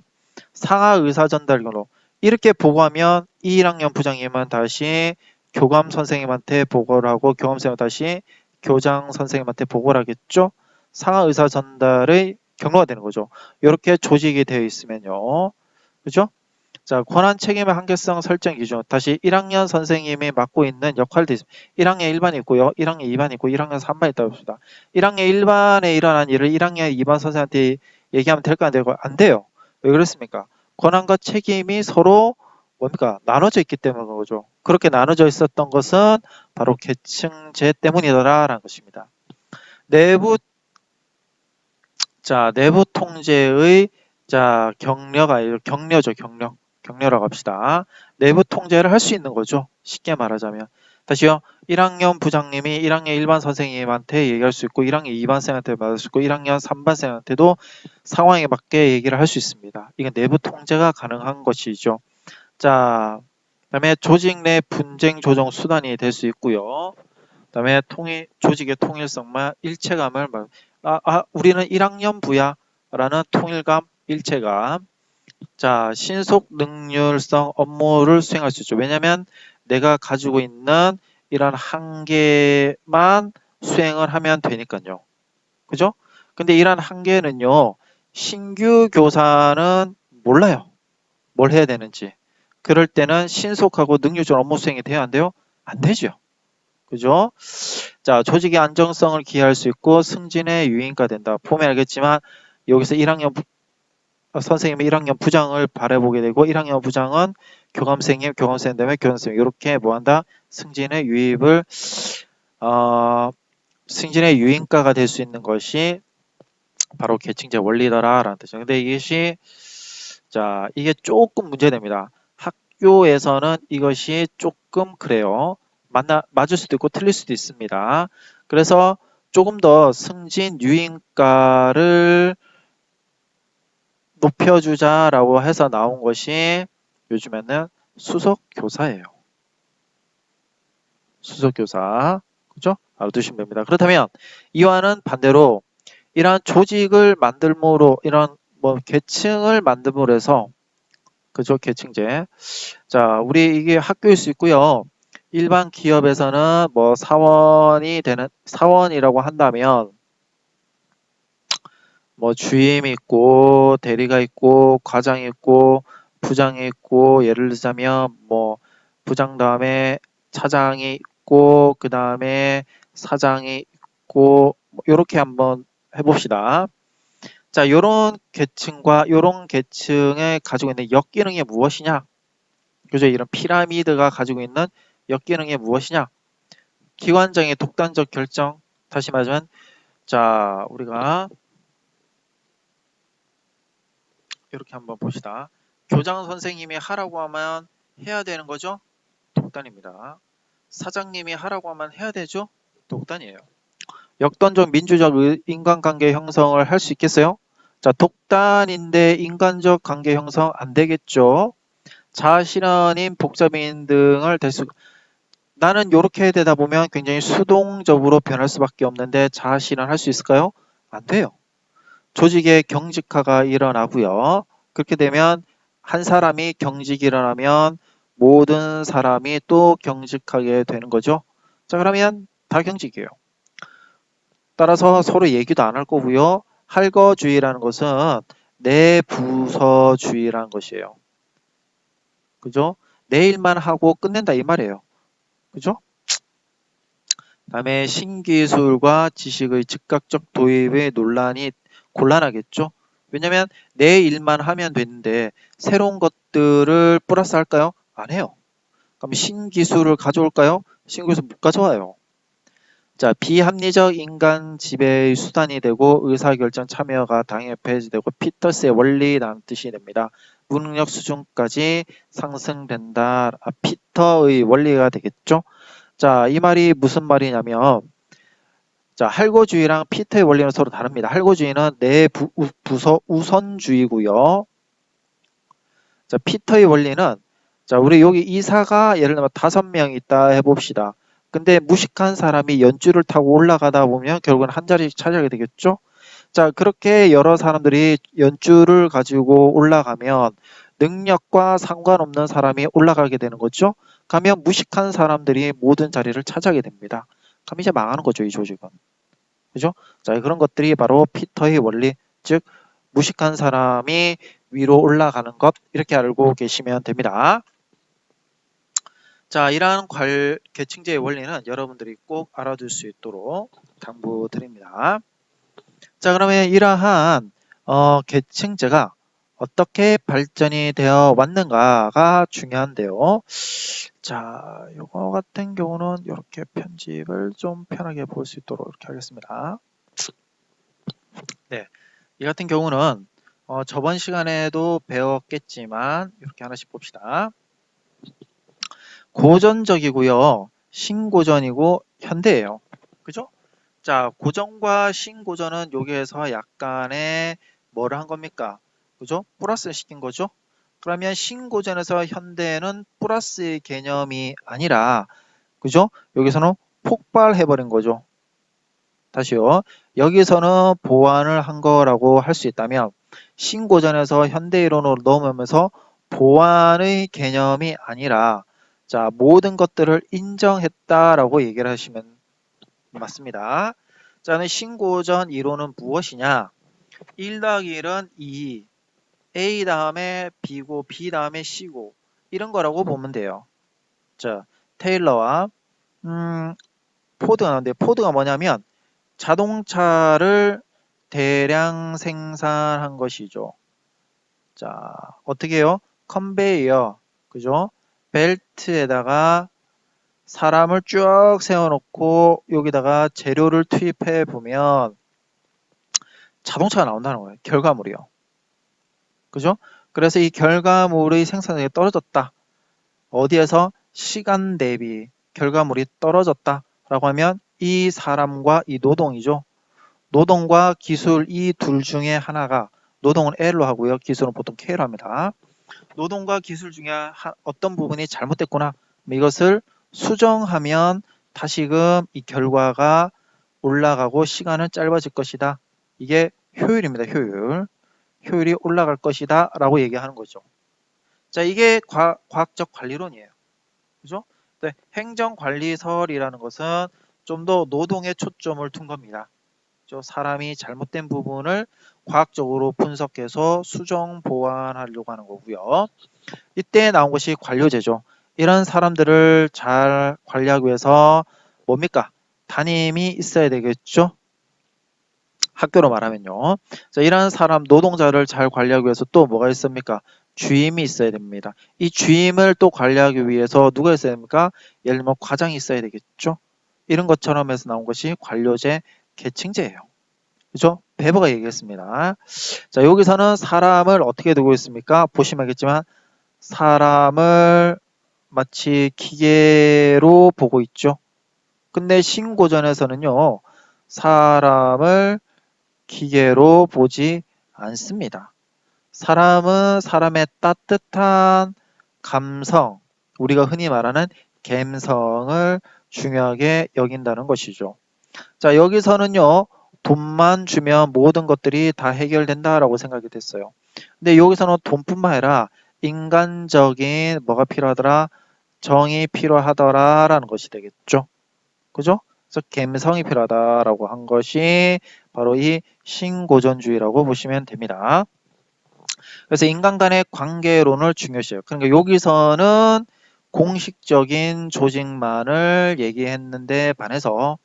상하 의사 전달 경로. 이렇게 보고하면 1학년 부장님은 다시 교감 선생님한테 보고를 하고 교감 선생님은 다시 교장 선생님한테 보고를 하겠죠. 상하 의사 전달의 경로가 되는 거죠. 이렇게 조직이 되어 있으면요. 그죠? 자, 권한 책임의 한계성 설정 기준. 다시 1학년 선생님이 맡고 있는 역할도 있습니다. 1학년 1반이 있고요. 1학년 2반이 있고 1학년 3반이 있다고 봅시다. 1학년 1반에 일어난 일을 1학년 2반 선생님한테 얘기하면 될까 안 되고 안 돼요. 왜 그렇습니까? 권한과 책임이 서로 뭡니까? 나눠져 있기 때문인 거죠. 그렇게 나눠져 있었던 것은 바로 계층제 때문이더라라는 것입니다. 내부 내부 통제의 격려가 아니라 격려죠, 격려. 격려라고 합시다. 내부 통제를 할 수 있는 거죠. 쉽게 말하자면. 다시요. 1학년 부장님이 1학년 1반 선생님한테 얘기할 수 있고 1학년 2반 생한테 받을 수 있고 1학년 3반 생한테도 상황에 맞게 얘기를 할 수 있습니다. 이건 내부 통제가 가능한 것이죠. 자, 그다음에 조직 내 분쟁 조정 수단이 될 수 있고요. 그다음에 조직의 통일성과 일체감을 우리는 1학년 부야 라는 통일감, 일체감. 자, 신속 능률성 업무를 수행할 수 있죠. 왜냐하면 내가 가지고 있는 이런 한계만 수행을 하면 되니까요. 그죠? 근데 이런 한계는요. 신규 교사는 몰라요. 뭘 해야 되는지. 그럴 때는 신속하고 능률적으로 업무 수행이 돼야 안 돼요? 안 되죠. 그죠? 자, 조직의 안정성을 기할 수 있고 승진의 유인가 된다. 보면 알겠지만 여기서 1학년 선생님이 1학년 부장을 바라보게 되고 1학년 부장은 교감생님, 교감생님 다음에 교감생님 이렇게 뭐한다? 승진의 유입을 승진의 유인가가 될 수 있는 것이 바로 계층제 원리더라라는 뜻이죠. 근데 이것이 이게 조금 문제됩니다. 학교에서는 이것이 조금 그래요. 맞을 수도 있고 틀릴 수도 있습니다. 그래서 조금 더 승진 유인가를 높여주자라고 해서 나온 것이 요즘에는 수석 교사예요. 수석교사. 그죠? 알아두시면 됩니다. 그렇다면 이와는 반대로 이러한 조직을 만들므로 이런 뭐 계층을 만듦으로 해서 그죠? 계층제. 자, 우리 이게 학교일 수 있고요. 일반 기업에서는 뭐 사원이라고 한다면 뭐 주임이 있고 대리가 있고 과장이 있고 부장이 있고 예를 들자면 뭐 부장 다음에 차장이 있고 그 다음에 사장이 있고 이렇게 한번 해봅시다. 자, 요런 계층과 요런 계층에 가지고 있는 역기능이 무엇이냐? 그죠? 이런 피라미드가 가지고 있는 역기능이 무엇이냐? 기관장의 독단적 결정. 다시 말하면 자, 우리가 이렇게 한번 봅시다. 교장 선생님이 하라고 하면 해야 되는 거죠? 독단입니다. 사장님이 하라고 하면 해야 되죠? 독단이에요. 역던적 민주적 인간관계 형성을 할 수 있겠어요? 자, 독단인데 인간적 관계 형성 안 되겠죠? 자아실현인 복잡인 등을 나는 이렇게 되다 보면 굉장히 수동적으로 변할 수밖에 없는데 자아실현 할 수 있을까요? 안 돼요. 조직의 경직화가 일어나고요. 그렇게 되면 한 사람이 경직이 일어나면 모든 사람이 또 경직하게 되는 거죠. 자, 그러면 다 경직이에요. 따라서 서로 얘기도 안 할 거고요. 할거주의라는 것은 내부서주의라는 것이에요. 그죠? 내 일만 하고 끝낸다 이 말이에요. 그죠? 다음에 신기술과 지식의 즉각적 도입의 논란이 곤란하겠죠. 왜냐면 내 일만 하면 되는데 새로운 것들을 플러스 할까요? 안 해요. 그럼 신기술을 가져올까요? 신기술 못 가져와요. 자, 비합리적 인간 지배의 수단이 되고 의사결정 참여가 당연히 폐지되고 피터스의 원리라는 뜻이 됩니다. 무능력 수준까지 상승된다. 피터의 원리가 되겠죠. 자, 이 말이 무슨 말이냐면 자, 할거주의랑 피터의 원리는 서로 다릅니다. 할거주의는 내 부서 우선주의고요. 자, 피터의 원리는 자, 우리 여기 이사가 예를 들면 5명 있다 해봅시다. 근데 무식한 사람이 연줄을 타고 올라가다 보면 결국은 한 자리씩 차지하게 되겠죠? 자, 그렇게 여러 사람들이 연줄을 가지고 올라가면 능력과 상관없는 사람이 올라가게 되는 거죠? 가면 무식한 사람들이 모든 자리를 차지하게 됩니다. 그럼 이제 망하는 거죠, 이 조직은. 그죠? 자, 그런 것들이 바로 피터의 원리, 즉 무식한 사람이 위로 올라가는 것 이렇게 알고 계시면 됩니다. 자, 이러한 계층제의 원리는 여러분들이 꼭 알아둘 수 있도록 당부드립니다. 자, 그러면 이러한 계층제가 어떻게 발전이 되어 왔는가가 중요한데요. 자, 이거 같은 경우는 이렇게 편집을 좀 편하게 볼 수 있도록 이렇게 하겠습니다. 네, 이 같은 경우는 저번 시간에도 배웠겠지만 이렇게 하나씩 봅시다. 고전적이고요. 신고전이고 현대예요. 그죠? 자, 고전과 신고전은 여기에서 약간의 뭐를 한 겁니까? 그죠? 플러스를 시킨 거죠? 그러면 신고전에서 현대는 플러스의 개념이 아니라 그죠? 여기서는 폭발해버린 거죠. 다시요. 여기서는 보완을 한 거라고 할 수 있다면 신고전에서 현대이론으로 넘으면서 보완의 개념이 아니라 자, 모든 것들을 인정했다라고 얘기를 하시면 맞습니다. 자, 신고전 이론은 무엇이냐? 1 더하기 1은 2, A 다음에 B고 B 다음에 C고 이런 거라고 보면 돼요. 자, 테일러와 포드가 나오는데 포드가 뭐냐면 자동차를 대량 생산한 것이죠. 자, 어떻게 해요? 컨베이어, 그죠? 벨트에다가 사람을 쭉 세워놓고 여기다가 재료를 투입해 보면 자동차가 나온다는 거예요. 결과물이요. 그죠? 그래서 이 결과물의 생산력이 떨어졌다. 어디에서? 시간 대비 결과물이 떨어졌다. 라고 하면 이 사람과 이 노동이죠. 노동과 기술 이 둘 중에 하나가 노동은 L로 하고요. 기술은 보통 K로 합니다. 노동과 기술 중에 어떤 부분이 잘못됐구나. 이것을 수정하면 다시금 이 결과가 올라가고 시간은 짧아질 것이다. 이게 효율입니다. 효율이 올라갈 것이다 라고 얘기하는 거죠. 자, 이게 과학적 관리론이에요. 그죠? 네, 행정관리설이라는 것은 좀 더 노동에 초점을 둔 겁니다. 사람이 잘못된 부분을 과학적으로 분석해서 수정 보완하려고 하는 거고요. 이때 나온 것이 관료제죠. 이런 사람들을 잘 관리하기 위해서 뭡니까? 담임이 있어야 되겠죠? 학교로 말하면요. 자, 이런 사람, 노동자를 잘 관리하기 위해서 또 뭐가 있습니까? 주임이 있어야 됩니다. 이 주임을 또 관리하기 위해서 누가 있어야 됩니까? 예를 들면 과장이 있어야 되겠죠? 이런 것처럼 해서 나온 것이 관료제 계층제예요. 그죠? 베버가 얘기했습니다. 자, 여기서는 사람을 어떻게 두고 있습니까? 보시면 알겠지만 사람을 마치 기계로 보고 있죠. 근데 신고전에서는요, 사람을 기계로 보지 않습니다. 사람은 사람의 따뜻한 감성, 우리가 흔히 말하는 감성을 중요하게 여긴다는 것이죠. 자, 여기서는요, 돈만 주면 모든 것들이 다 해결된다라고 생각이 됐어요. 근데 여기서는 돈뿐만 아니라 인간적인 뭐가 필요하더라? 정이 필요하더라라는 것이 되겠죠. 그죠? 그래서 감성이 필요하다라고 한 것이 바로 이 신고전주의라고 보시면 됩니다. 그래서 인간 간의 관계론을 중요시해요. 그러니까 여기서는 공식적인 조직만을 얘기했는데 반해서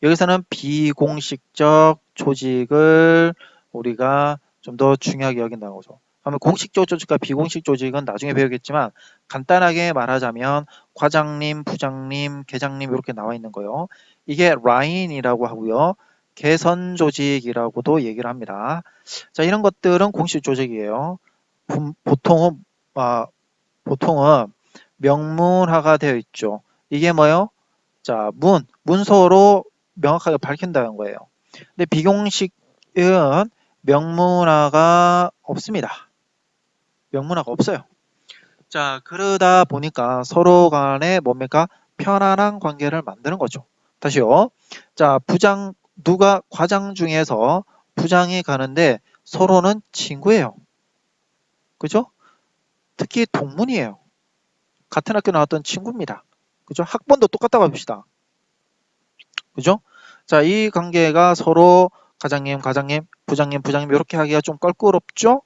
여기서는 비공식적 조직을 우리가 좀 더 중요하게 여긴다는 거죠. 그러면 공식적 조직과 비공식 조직은 나중에 배우겠지만 간단하게 말하자면 과장님, 부장님, 계장님 이렇게 나와 있는 거예요. 이게 라인이라고 하고요. 개선 조직이라고도 얘기를 합니다. 자, 이런 것들은 공식 조직이에요. 보통은 보통은 명문화가 되어 있죠. 이게 뭐요? 자, 문서로 명확하게 밝힌다는 거예요. 근데 비공식은 명문화가 없습니다. 명문화가 없어요. 자, 그러다 보니까 서로 간에 뭡니까? 편안한 관계를 만드는 거죠. 다시요. 자, 과장 중에서 부장이 가는데 서로는 친구예요. 그죠? 특히 동문이에요. 같은 학교 나왔던 친구입니다. 그죠? 학번도 똑같다고 합시다. 그죠? 자, 이 관계가 서로 과장님, 부장님 이렇게 하기가 좀 껄끄럽죠?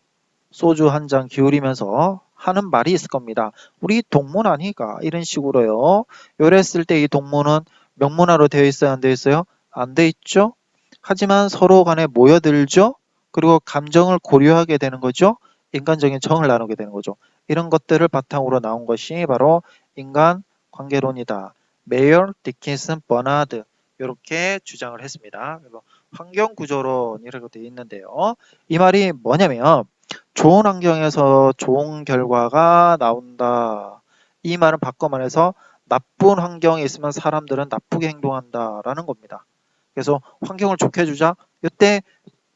소주 한 잔 기울이면서 하는 말이 있을 겁니다. 우리 동문 아니까 이런 식으로요. 요랬을 때 이 동문은 명문화로 되어 있어요? 안 되어 있어요? 안 되어 있죠? 하지만 서로 간에 모여들죠? 그리고 감정을 고려하게 되는 거죠? 인간적인 정을 나누게 되는 거죠. 이런 것들을 바탕으로 나온 것이 바로 인간 관계론이다. 메이어, 디킨슨, 버나드 이렇게 주장을 했습니다. 그래서 환경구조론이라고 되어 있는데요. 이 말이 뭐냐면 좋은 환경에서 좋은 결과가 나온다. 이 말은 바꿔 말해서 나쁜 환경에 있으면 사람들은 나쁘게 행동한다라는 겁니다. 그래서 환경을 좋게 해주자. 이때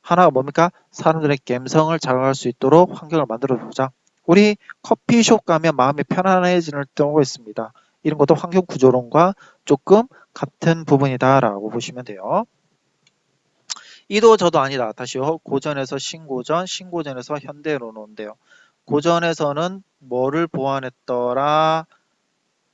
하나가 뭡니까? 사람들의 감성을 자극할 수 있도록 환경을 만들어 보자. 우리 커피숍 가면 마음이 편안해지는 경우가 있습니다. 이런 것도 환경 구조론과 조금 같은 부분이다라고 보시면 돼요. 이도 저도 아니다. 다시요. 고전에서 신고전, 신고전에서 현대론 온대요. 고전에서는 뭐를 보완했더라?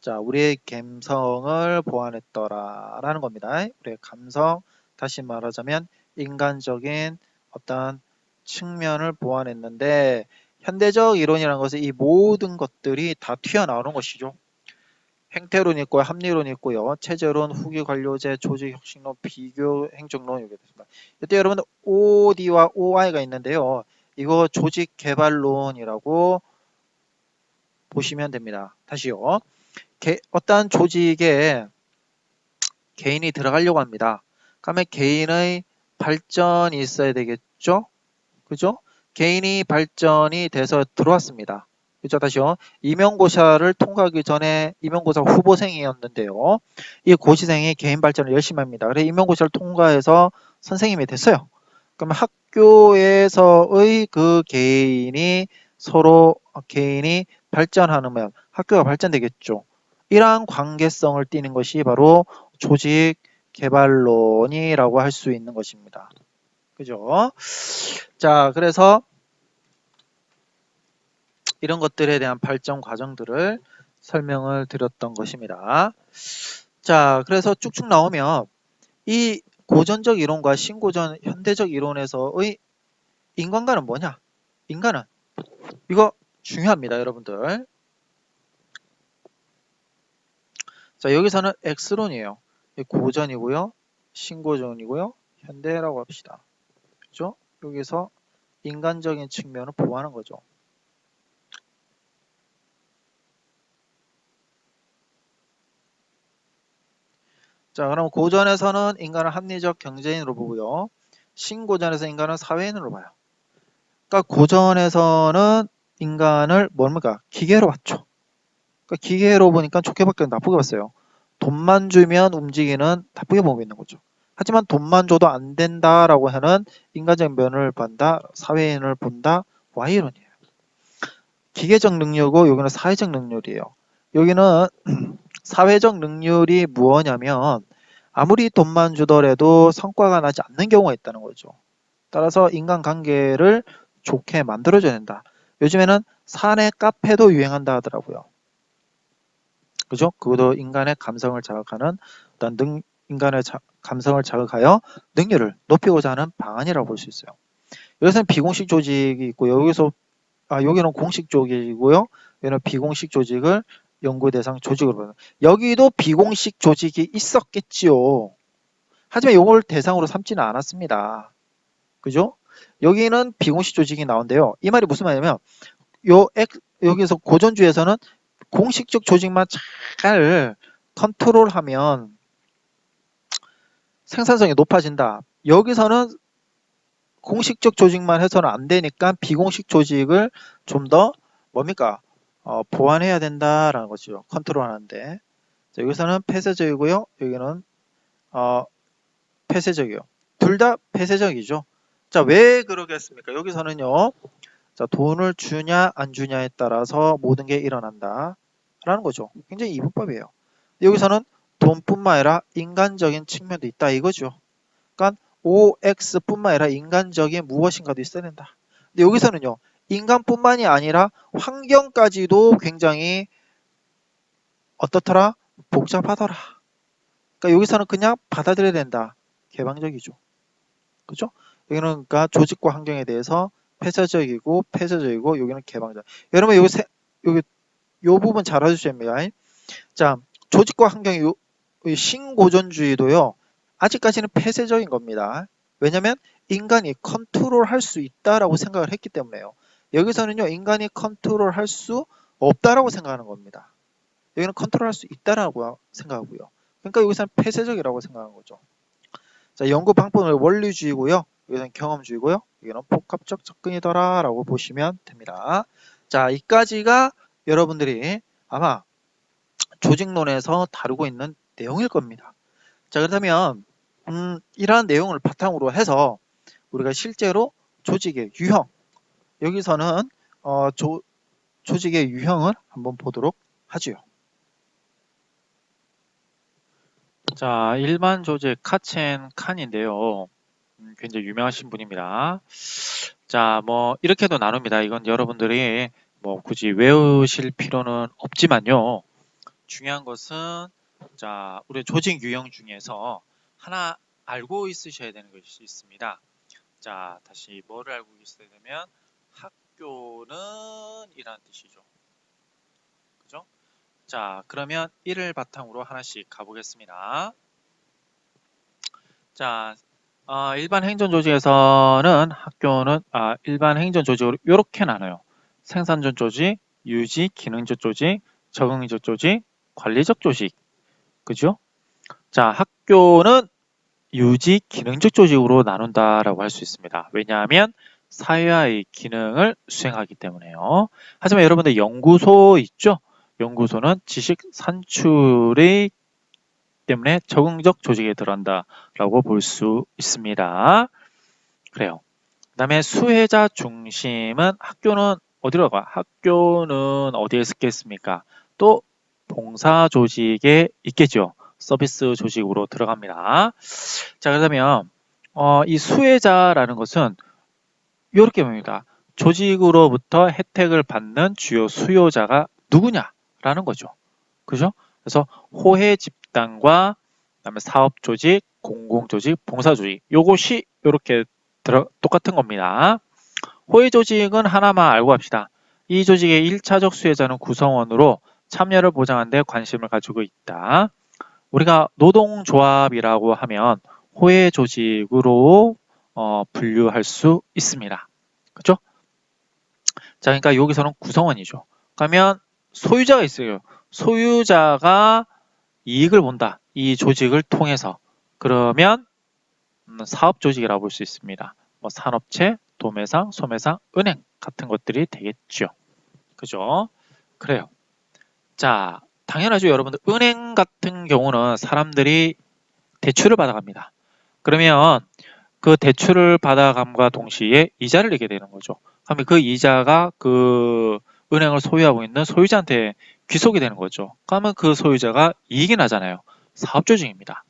자, 우리의 감성을 보완했더라 라는 겁니다. 우리의 감성, 다시 말하자면 인간적인 어떤 측면을 보완했는데 현대적 이론이라는 것은 이 모든 것들이 다 튀어나오는 것이죠. 행태론이 있고 합리론이 있고요. 체제론, 후기 관료제, 조직 혁신론, 비교 행정론 이렇게 됐습니다. 이때 여러분 OD와 OI가 있는데요. 이거 조직 개발론이라고 보시면 됩니다. 다시요. 어떠한 조직에 개인이 들어가려고 합니다. 그러면 개인의 발전이 있어야 되겠죠? 그죠? 개인이 발전이 돼서 들어왔습니다. 그죠? 다시요. 임용고사를 통과하기 전에 임용고사 후보생이었는데요. 이 고시생이 개인 발전을 열심히 합니다. 그래서 임용고사를 통과해서 선생님이 됐어요. 그러면 학교에서의 그 개인이 서로 개인이 발전하면 학교가 발전되겠죠. 이러한 관계성을 띠는 것이 바로 조직 개발론이라고 할 수 있는 것입니다. 그죠? 자, 그래서 이런 것들에 대한 발전 과정들을 설명을 드렸던 것입니다. 자, 그래서 쭉쭉 나오면 이 고전적 이론과 신고전 현대적 이론에서의 인간관은 뭐냐? 인간은 이거 중요합니다, 여러분들. 자, 여기서는 X론이에요. 고전이고요, 신고전이고요, 현대라고 합시다. 그죠? 여기서 인간적인 측면을 보호하는 거죠. 자, 그럼 고전에서는 인간을 합리적 경제인으로 보고요. 신고전에서 인간은 사회인으로 봐요. 그러니까 고전에서는 인간을 뭡니까? 기계로 봤죠. 그러니까 기계로 보니까 좋게 밖에 나쁘게 봤어요. 돈만 주면 움직이는 나쁘게 보고 있는 거죠. 하지만 돈만 줘도 안 된다라고 하는 인간적 면을 본다, 사회인을 본다, Y론이에요. 기계적 능력이고 여기는 사회적 능률이에요. 여기는 사회적 능률이 무엇냐면 아무리 돈만 주더라도 성과가 나지 않는 경우가 있다는 거죠. 따라서 인간관계를 좋게 만들어줘야 된다. 요즘에는 사내 카페도 유행한다 하더라고요. 그죠? 그것도 인간의 감성을 자극하는 어떤 인간의 감성을 자극하여 능률을 높이고자 하는 방안이라고 볼 수 있어요. 여기서는 비공식 조직이 있고 여기는 공식 조직이고요. 여기는 비공식 조직을 연구 대상 조직으로 보는. 여기도 비공식 조직이 있었겠지요. 하지만 이걸 대상으로 삼지는 않았습니다. 그죠? 여기는 비공식 조직이 나온대요. 이 말이 무슨 말이냐면 여기서 고전주에서는 공식적 조직만 잘 컨트롤하면 생산성이 높아진다. 여기서는 공식적 조직만 해서는 안 되니까 비공식 조직을 좀 더 뭡니까? 보완해야 된다라는 거죠. 컨트롤하는데. 자, 여기서는 폐쇄적이고요. 여기는 폐쇄적이요. 둘 다 폐쇄적이죠. 자, 왜 그러겠습니까? 여기서는요. 자, 돈을 주냐 안 주냐에 따라서 모든 게 일어난다 라는 거죠. 굉장히 이분법이에요. 여기서는 돈뿐만 아니라 인간적인 측면도 있다 이거죠. 그러니까 OX뿐만 아니라 인간적인 무엇인가도 있어야 된다. 근데 여기서는요. 인간뿐만이 아니라 환경까지도 굉장히 어떻더라? 복잡하더라. 그러니까 여기서는 그냥 받아들여야 된다. 개방적이죠. 그죠? 여기는 그러니까 조직과 환경에 대해서 폐쇄적이고 여기는 개방적. 여러분 여기 요 부분 잘 알아주셔야 됩니다. 자, 조직과 환경의 신고전주의도요. 아직까지는 폐쇄적인 겁니다. 왜냐하면 인간이 컨트롤할 수 있다라고 생각을 했기 때문에요. 여기서는요. 인간이 컨트롤할 수 없다라고 생각하는 겁니다. 여기는 컨트롤할 수 있다라고 생각하고요. 그러니까 여기서는 폐쇄적이라고 생각하는 거죠. 자, 연구 방법은 원리주의고요. 여기는 경험주의고요. 여기는 복합적 접근이더라라고 보시면 됩니다. 자, 이까지가 여러분들이 아마 조직론에서 다루고 있는 내용일 겁니다. 자, 그렇다면 이러한 내용을 바탕으로 해서 우리가 실제로 조직의 유형, 여기서는 조직의 유형을 한번 보도록 하지요. 자, 일반 조직 카첸 칸인데요. 굉장히 유명하신 분입니다. 자, 뭐 이렇게도 나눕니다. 이건 여러분들이 뭐 굳이 외우실 필요는 없지만요. 중요한 것은 자, 우리 조직 유형 중에서 하나 알고 있으셔야 되는 것이 있습니다. 자, 다시 뭐를 알고 있어야 되면 학교는 이라는 뜻이죠. 그죠? 자, 그러면 이를 바탕으로 하나씩 가보겠습니다. 자, 일반 행정 조직에서는 학교는 일반 행정 조직으로 이렇게 나눠요. 생산적 조직, 유지, 기능적 조직, 적응적 조직, 관리적 조직. 그죠? 자, 학교는 유지, 기능적 조직으로 나눈다라고 할 수 있습니다. 왜냐하면 사회화의 기능을 수행하기 때문에요. 하지만 여러분들 연구소 있죠? 연구소는 지식 산출의 때문에 적응적 조직에 들어간다라고 볼 수 있습니다. 그래요. 그 다음에 수혜자 중심은 학교는 어디로 가? 학교는 어디에 있겠습니까? 또 봉사 조직에 있겠죠. 서비스 조직으로 들어갑니다. 자, 그러면 이 수혜자라는 것은 이렇게 봅니다. 조직으로부터 혜택을 받는 주요 수요자가 누구냐라는 거죠. 그죠? 그래서 호혜 집단과 그다음에 사업 조직, 공공 조직, 봉사 조직 요것이 이렇게 똑같은 겁니다. 호혜 조직은 하나만 알고 갑시다. 이 조직의 1차적 수혜자는 구성원으로 참여를 보장하는 데 관심을 가지고 있다. 우리가 노동조합이라고 하면 호혜 조직으로 분류할 수 있습니다. 그렇죠? 자, 그러니까 여기서는 구성원이죠. 그러면 소유자가 있어요. 소유자가 이익을 본다. 이 조직을 통해서. 그러면 사업 조직이라고 볼 수 있습니다. 뭐 산업체, 도매상, 소매상, 은행 같은 것들이 되겠죠. 그죠? 그래요. 자, 당연하죠. 여러분들 은행 같은 경우는 사람들이 대출을 받아갑니다. 그러면 그 대출을 받아감과 동시에 이자를 내게 되는 거죠. 그러면 그 이자가 그 은행을 소유하고 있는 소유자한테 귀속이 되는 거죠. 그러면 그 소유자가 이익이 나잖아요. 사업조직입니다.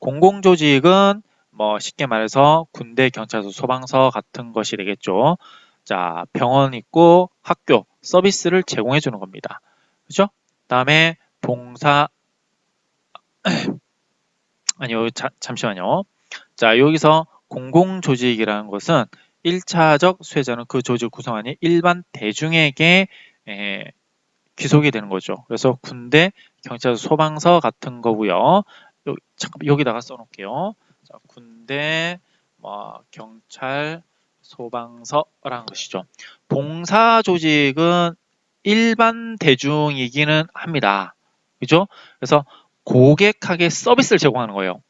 공공조직은 뭐 쉽게 말해서 군대, 경찰서, 소방서 같은 것이 되겠죠. 자, 병원 있고 학교, 서비스를 제공해 주는 겁니다. 그죠? 다음에 봉사, 아니요, 잠시만요. 자, 여기서 공공조직이라는 것은 1차적 수혜자는 그 조직 구성원이 일반 대중에게 귀속이 되는 거죠. 그래서 군대, 경찰서, 소방서 같은 거고요. 잠깐 여기다가 써놓을게요. 자, 군대, 경찰, 소방서라는 것이죠. 봉사조직은 일반 대중이기는 합니다. 그죠? 그래서 고객에게 서비스를 제공하는 거예요.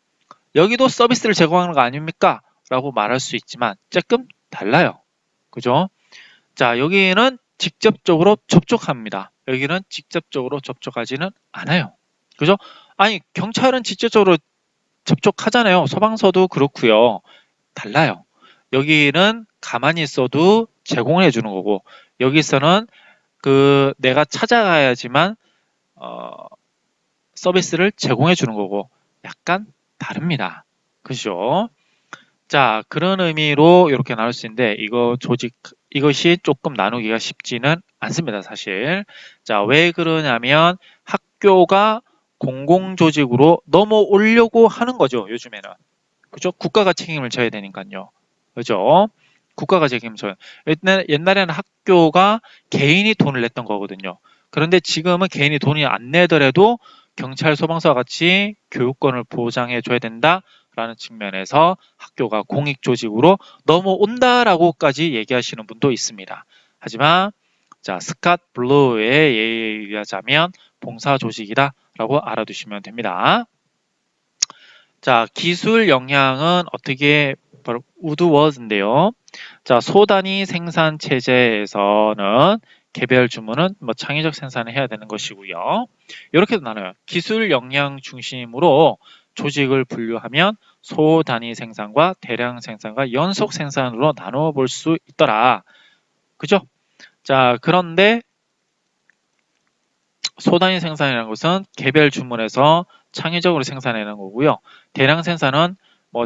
여기도 서비스를 제공하는 거 아닙니까? 라고 말할 수 있지만 조금 달라요. 그죠? 자, 여기는 직접적으로 접촉합니다. 여기는 직접적으로 접촉하지는 않아요. 그죠? 아니, 경찰은 직접적으로 접촉하잖아요. 소방서도 그렇고요. 달라요. 여기는 가만히 있어도 제공을 해주는 거고, 여기서는 그 내가 찾아가야지만 서비스를 제공해 주는 거고 약간 다릅니다. 그죠? 자, 그런 의미로 이렇게 나눌 수 있는데 이것이 조금 나누기가 쉽지는 않습니다, 사실. 자, 왜 그러냐면 학교가 공공조직으로 넘어오려고 하는 거죠, 요즘에는. 그죠? 국가가 책임을 져야 되니까요. 그죠? 국가가 책임을 져요. 옛날에는 학교가 개인이 돈을 냈던 거거든요. 그런데 지금은 개인이 돈이 안 내더라도 경찰, 소방서와 같이 교육권을 보장해 줘야 된다라는 측면에서 학교가 공익조직으로 넘어온다라고까지 얘기하시는 분도 있습니다. 하지만 자, 스캇 블루의 예에 의하자면 봉사조직이다라고 알아두시면 됩니다. 자, 기술 역량은 어떻게 바로 woodward인데요. 자, 소단위 생산 체제에서는 개별 주문은 창의적 생산을 해야 되는 것이고요. 이렇게도 나눠요. 기술 역량 중심으로 조직을 분류하면 소단위 생산과 대량 생산과 연속 생산으로 나누어 볼 수 있더라. 그죠? 자, 그런데 소단위 생산이라는 것은 개별 주문에서 창의적으로 생산하는 거고요. 대량 생산은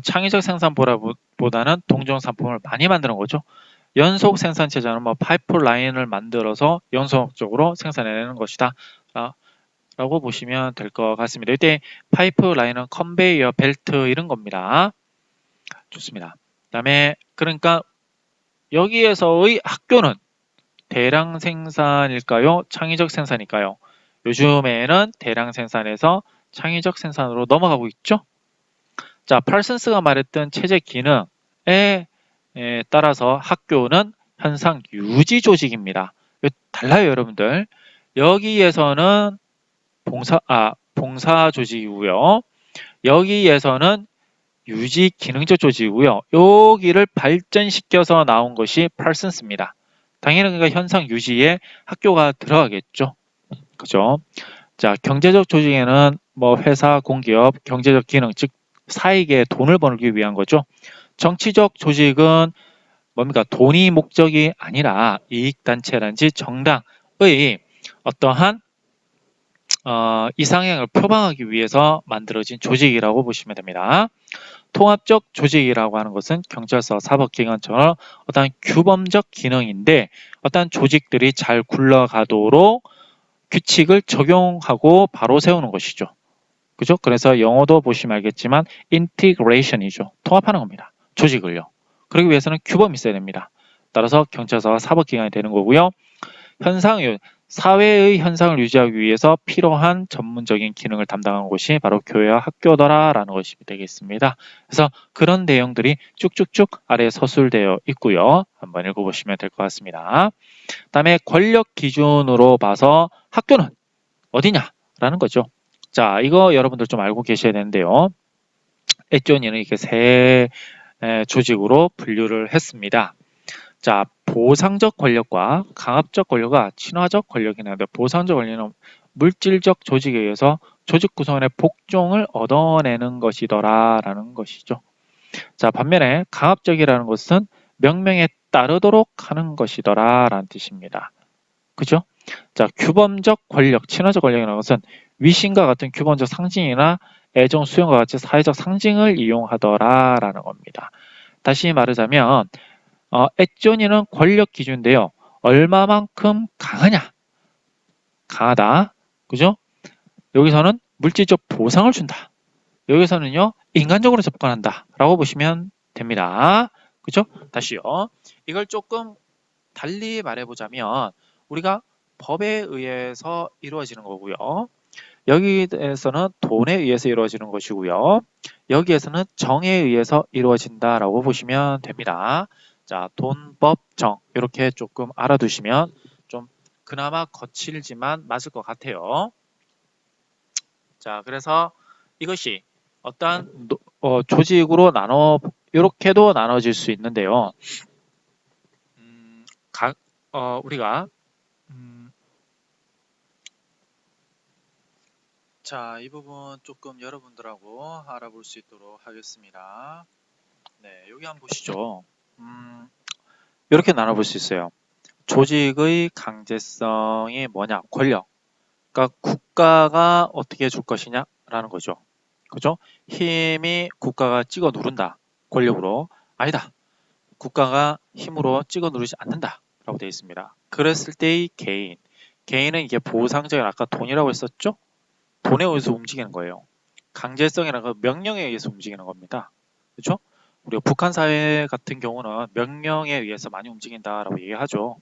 창의적 생산보다는 동종 상품을 많이 만드는 거죠. 연속 생산 체제는 파이프라인을 만들어서 연속적으로 생산해내는 것이다 라고 보시면 될 것 같습니다. 이때 파이프라인은 컨베이어 벨트 이런 겁니다. 좋습니다. 그 다음에 그러니까 여기에서의 학교는 대량 생산일까요? 창의적 생산일까요? 요즘에는 대량 생산에서 창의적 생산으로 넘어가고 있죠. 자, 팔슨스가 말했던 체제 기능에 따라서 학교는 현상 유지 조직입니다. 달라요, 여러분들. 여기에서는 봉사 조직이고요. 여기에서는 유지 기능적 조직이고요. 여기를 발전시켜서 나온 것이 팔슨스입니다. 당연히 그러니까 현상 유지에 학교가 들어가겠죠. 그죠? 자, 경제적 조직에는 회사, 공기업, 경제적 기능, 즉 사익에 돈을 벌기 위한 거죠. 정치적 조직은 뭡니까? 돈이 목적이 아니라 이익단체라든지 정당의 어떠한 이상향을 표방하기 위해서 만들어진 조직이라고 보시면 됩니다. 통합적 조직이라고 하는 것은 경찰서, 사법기관처럼 어떤 규범적 기능인데 어떤 조직들이 잘 굴러가도록 규칙을 적용하고 바로 세우는 것이죠. 그죠? 그래서 영어도 보시면 알겠지만 integration이죠. 통합하는 겁니다. 조직을요. 그러기 위해서는 규범이 있어야 됩니다. 따라서 경찰서와 사법기관이 되는 거고요. 사회의 현상을 유지하기 위해서 필요한 전문적인 기능을 담당하는 곳이 바로 교회와 학교더라라는 것이 되겠습니다. 그래서 그런 내용들이 쭉쭉쭉 아래에 서술되어 있고요. 한번 읽어보시면 될 것 같습니다. 다음에 권력 기준으로 봐서 학교는 어디냐라는 거죠. 자, 이거 여러분들 좀 알고 계셔야 되는데요. 에쪼니는 이렇게 세 조직으로 분류를 했습니다. 자, 보상적 권력과 강압적 권력과 친화적 권력이 있는데 보상적 권력은 물질적 조직에 의해서 조직 구성원의 복종을 얻어내는 것이더라라는 것이죠. 자, 반면에 강압적이라는 것은 명령에 따르도록 하는 것이더라라는 뜻입니다. 그죠? 자, 규범적 권력, 친화적 권력이라는 것은 위신과 같은 규범적 상징이나 애정, 수용과 같이 사회적 상징을 이용하더라라는 겁니다. 다시 말하자면 에쪼니는 권력 기준인데요. 얼마만큼 강하냐? 강하다. 그죠? 여기서는 물질적 보상을 준다. 여기서는요, 인간적으로 접근한다. 라고 보시면 됩니다. 그죠? 다시요. 이걸 조금 달리 말해보자면, 우리가 법에 의해서 이루어지는 거고요. 여기에서는 돈에 의해서 이루어지는 것이고요. 여기에서는 정에 의해서 이루어진다라고 보시면 됩니다. 자, 돈, 법, 정 이렇게 조금 알아두시면 좀 그나마 거칠지만 맞을 것 같아요. 자, 그래서 이것이 어떠한 조직으로 이렇게도 나눠질 수 있는데요. 우리가 자, 이 부분 조금 여러분들하고 알아볼 수 있도록 하겠습니다. 네, 여기 한번 보시죠. 이렇게 나눠볼 수 있어요. 조직의 강제성이 뭐냐? 권력. 그러니까 국가가 어떻게 줄 것이냐라는 거죠. 그죠? 힘이 국가가 찍어 누른다. 권력으로. 아니다. 국가가 힘으로 찍어 누르지 않는다. 라고 되어 있습니다. 그랬을 때의 개인. 개인은 이게 보상적인 아까 돈이라고 했었죠? 돈에 의해서 움직이는 거예요. 강제성이라는 건 명령에 의해서 움직이는 겁니다. 그렇죠? 우리가 북한 사회 같은 경우는 명령에 의해서 많이 움직인다라고 얘기하죠.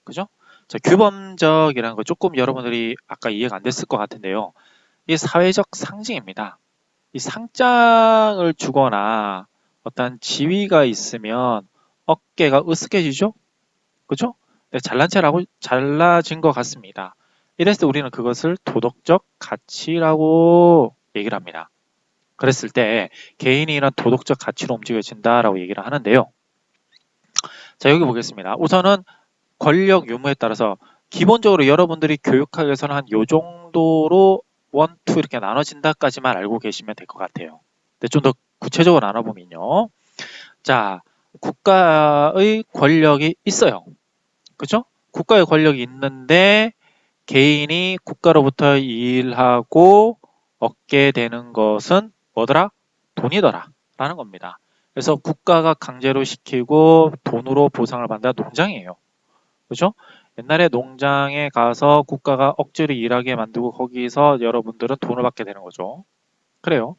그죠? 자, 규범적이라는 거 조금 여러분들이 아까 이해가 안 됐을 것 같은데요. 이게 사회적 상징입니다. 이 상장을 주거나 어떤 지위가 있으면 어깨가 으쓱해지죠? 그죠? 네, 잘나진 것 같습니다. 이랬을 때 우리는 그것을 도덕적 가치라고 얘기를 합니다. 그랬을 때 개인이 이런 도덕적 가치로 움직여진다라고 얘기를 하는데요. 자, 여기 보겠습니다. 우선은 권력 유무에 따라서 기본적으로 여러분들이 교육학에서는 한 요 정도로 1, 2 이렇게 나눠진다까지만 알고 계시면 될 것 같아요. 근데 좀 더 구체적으로 나눠보면요. 자, 국가의 권력이 있어요. 그죠? 국가의 권력이 있는데 개인이 국가로부터 일하고 얻게 되는 것은 뭐더라? 돈이더라 라는 겁니다. 그래서 국가가 강제로 시키고 돈으로 보상을 받는 농장이에요. 그죠? 옛날에 농장에 가서 국가가 억지로 일하게 만들고 거기서 여러분들은 돈을 받게 되는 거죠. 그래요.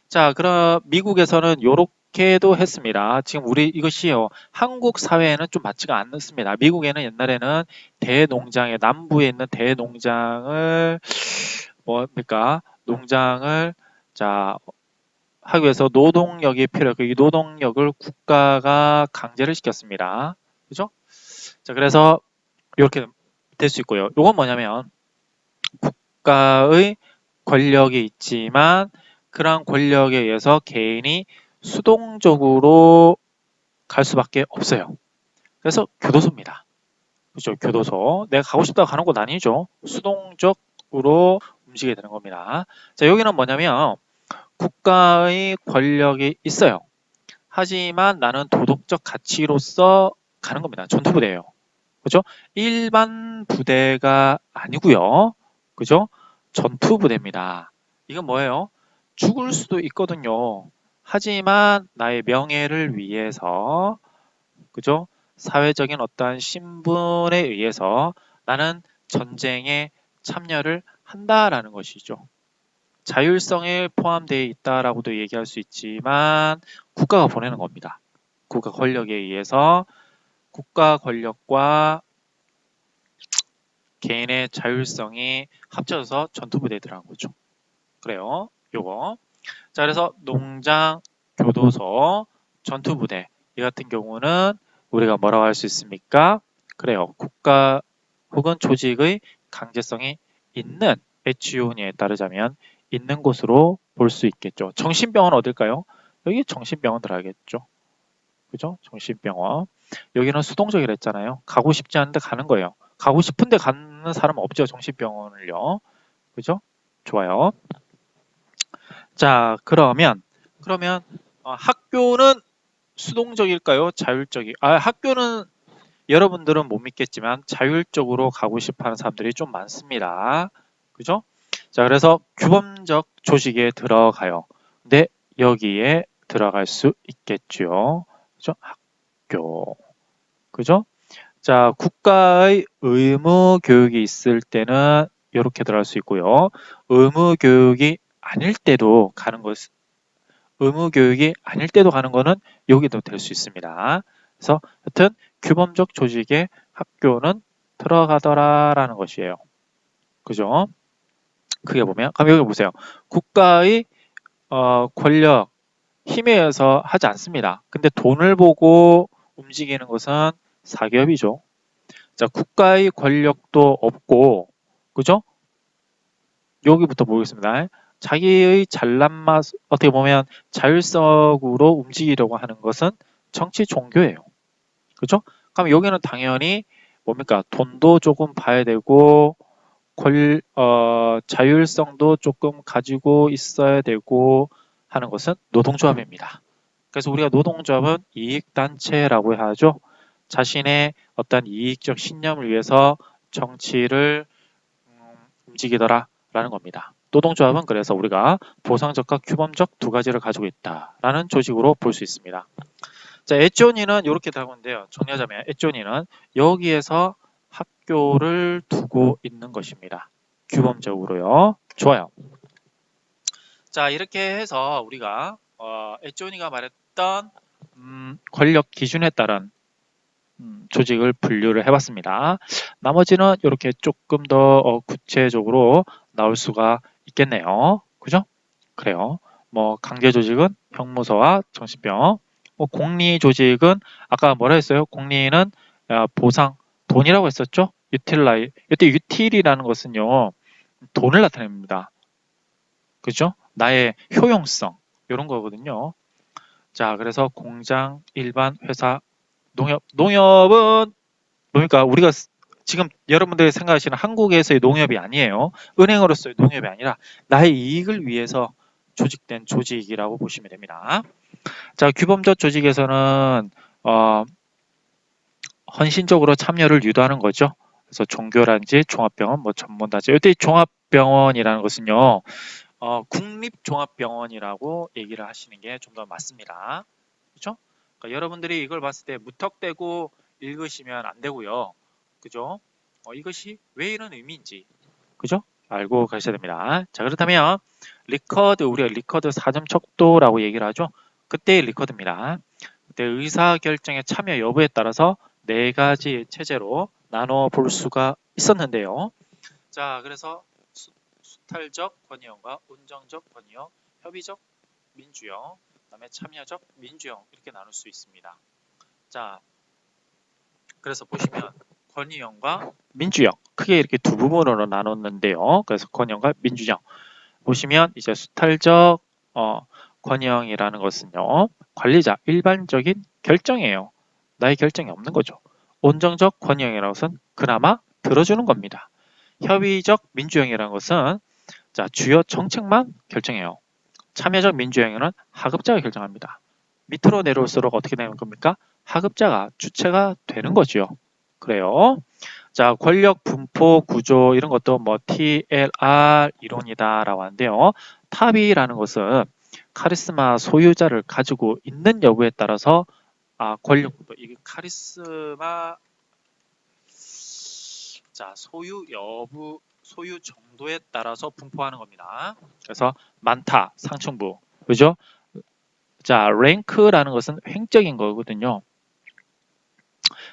자, 그럼 미국에서는 요렇게도 했습니다. 지금 이것이요. 한국 사회에는 좀 맞지가 않습니다. 미국에는 옛날에는 대농장에 남부에 있는 대농장을 뭡니까? 농장을 자 하기 위해서 노동력이 필요해요. 이 노동력을 국가가 강제를 시켰습니다. 그죠? 자, 그래서 이렇게 될 수 있고요. 이건 뭐냐면 국가의 권력이 있지만 그러한 권력에 의해서 개인이 수동적으로 갈 수밖에 없어요. 그래서 교도소입니다. 그죠? 교도소. 내가 가고 싶다고 가는 곳 아니죠. 수동적으로 움직이게 되는 겁니다. 자, 여기는 뭐냐면 국가의 권력이 있어요. 하지만 나는 도덕적 가치로서 가는 겁니다. 전투부대예요. 그죠? 일반 부대가 아니고요. 그죠? 전투부대입니다. 이건 뭐예요? 죽을 수도 있거든요. 하지만 나의 명예를 위해서, 그죠? 사회적인 어떠한 신분에 의해서 나는 전쟁에 참여를 한다라는 것이죠. 자율성에 포함되어 있다라고도 얘기할 수 있지만 국가가 보내는 겁니다. 국가 권력에 의해서 국가 권력과 개인의 자율성이 합쳐져서 전투부대들한 거죠. 그래요. 요거. 자, 그래서 농장, 교도소, 전투부대 이 같은 경우는 우리가 뭐라고 할 수 있습니까? 그래요. 국가 혹은 조직의 강제성이 있는 H-Un에 따르자면 있는 곳으로 볼 수 있겠죠. 정신병원 어딜까요? 여기 정신병원 들어가겠죠. 그죠? 정신병원. 여기는 수동적이라 했잖아요. 가고 싶지 않은데 가는 거예요. 가고 싶은데 가는 사람 없죠. 정신병원을요. 그죠? 좋아요. 자, 그러면 학교는 수동적일까요? 자율적이? 학교는 여러분들은 못 믿겠지만 자율적으로 가고 싶어 하는 사람들이 좀 많습니다. 그죠? 자, 그래서 규범적 조직에 들어가요. 근데 여기에 들어갈 수 있겠죠. 그죠? 학교. 그죠? 자, 국가의 의무 교육이 있을 때는 이렇게 들어갈 수 있고요. 의무 교육이 아닐 때도 가는 것, 의무 교육이 아닐 때도 가는 거는 여기도 될 수 있습니다. 그래서 하여튼 규범적 조직에 학교는 들어가더라라는 것이에요. 그죠? 크게 보면 그럼 여기 보세요. 국가의 권력, 힘에 의해서 하지 않습니다. 근데 돈을 보고 움직이는 것은 사기업이죠. 자, 국가의 권력도 없고, 그죠? 여기부터 보겠습니다. 자기의 잘난 맛, 어떻게 보면 자율성으로 움직이려고 하는 것은 정치 종교예요. 그죠? 그럼 여기는 당연히 뭡니까? 돈도 조금 봐야 되고, 자율성도 조금 가지고 있어야 되고 하는 것은 노동조합입니다. 그래서 우리가 노동조합은 이익단체라고 하죠. 자신의 어떤 이익적 신념을 위해서 정치를 움직이더라라는 겁니다. 노동조합은 그래서 우리가 보상적과 규범적 두 가지를 가지고 있다라는 조직으로 볼 수 있습니다. 자, 에쪼니는 이렇게 다군데요. 정리하자면 에쪼니는 여기에서 학교를 두고 있는 것입니다. 규범적으로요. 좋아요. 자, 이렇게 해서 우리가 에쪼니가 말했던 권력 기준에 따른 조직을 분류를 해봤습니다. 나머지는 이렇게 조금 더 구체적으로 나올 수가 있겠네요. 그죠? 그래요. 뭐 강제 조직은 형무소와 정신병, 뭐 공리 조직은 아까 뭐라 했어요? 공리는 보상, 돈이라고 했었죠? 유틸라이. 이때 유틸이라는 것은요, 돈을 나타냅니다. 그죠? 나의 효용성 이런 거거든요. 자, 그래서 공장, 일반 회사, 농협은 뭡니까? 우리가 지금 여러분들이 생각하시는 한국에서의 농협이 아니에요. 은행으로서의 농협이 아니라 나의 이익을 위해서 조직된 조직이라고 보시면 됩니다. 자, 규범적 조직에서는 헌신적으로 참여를 유도하는 거죠. 그래서 종교라든지 종합병원, 뭐 전문단체. 이때 종합병원이라는 것은요, 국립종합병원이라고 얘기를 하시는 게 좀 더 맞습니다. 그렇죠? 그러니까 여러분들이 이걸 봤을 때 무턱대고 읽으시면 안 되고요. 그죠? 이것이 왜 이런 의미인지, 그죠? 알고 가셔야 됩니다. 자, 그렇다면 리커드, 우리가 리커드 4점 척도라고 얘기를 하죠. 그때의 리커드입니다. 그때 의사결정의 참여 여부에 따라서 네 가지 체제로 나눠 볼 수가 있었는데요. 자, 그래서 수탈적 권위형과 운정적 권위형, 협의적 민주형, 그다음에 참여적 민주형 이렇게 나눌 수 있습니다. 자, 그래서 보시면 권위형과 민주형 크게 이렇게 두 부분으로 나눴는데요. 그래서 권위형과 민주형 보시면 이제 수탈적 권위형이라는 것은요, 관리자 일반적인 결정이에요. 나의 결정이 없는 거죠. 온정적 권위형이라는 것은 그나마 들어주는 겁니다. 협의적 민주형이라는 것은 자, 주요 정책만 결정해요. 참여적 민주형은 하급자가 결정합니다. 밑으로 내려올수록 어떻게 되는 겁니까? 하급자가 주체가 되는 거죠. 그래요. 자, 권력 분포 구조 이런 것도 뭐 TLR 이론이다라고 하는데요. 탑이라는 것은 카리스마 소유자를 가지고 있는 여부에 따라서 권력 분포 이게 카리스마 자, 소유 여부 소유 정도에 따라서 분포하는 겁니다. 그래서 많다, 상층부. 그죠? 자, 랭크라는 것은 횡적인 거거든요.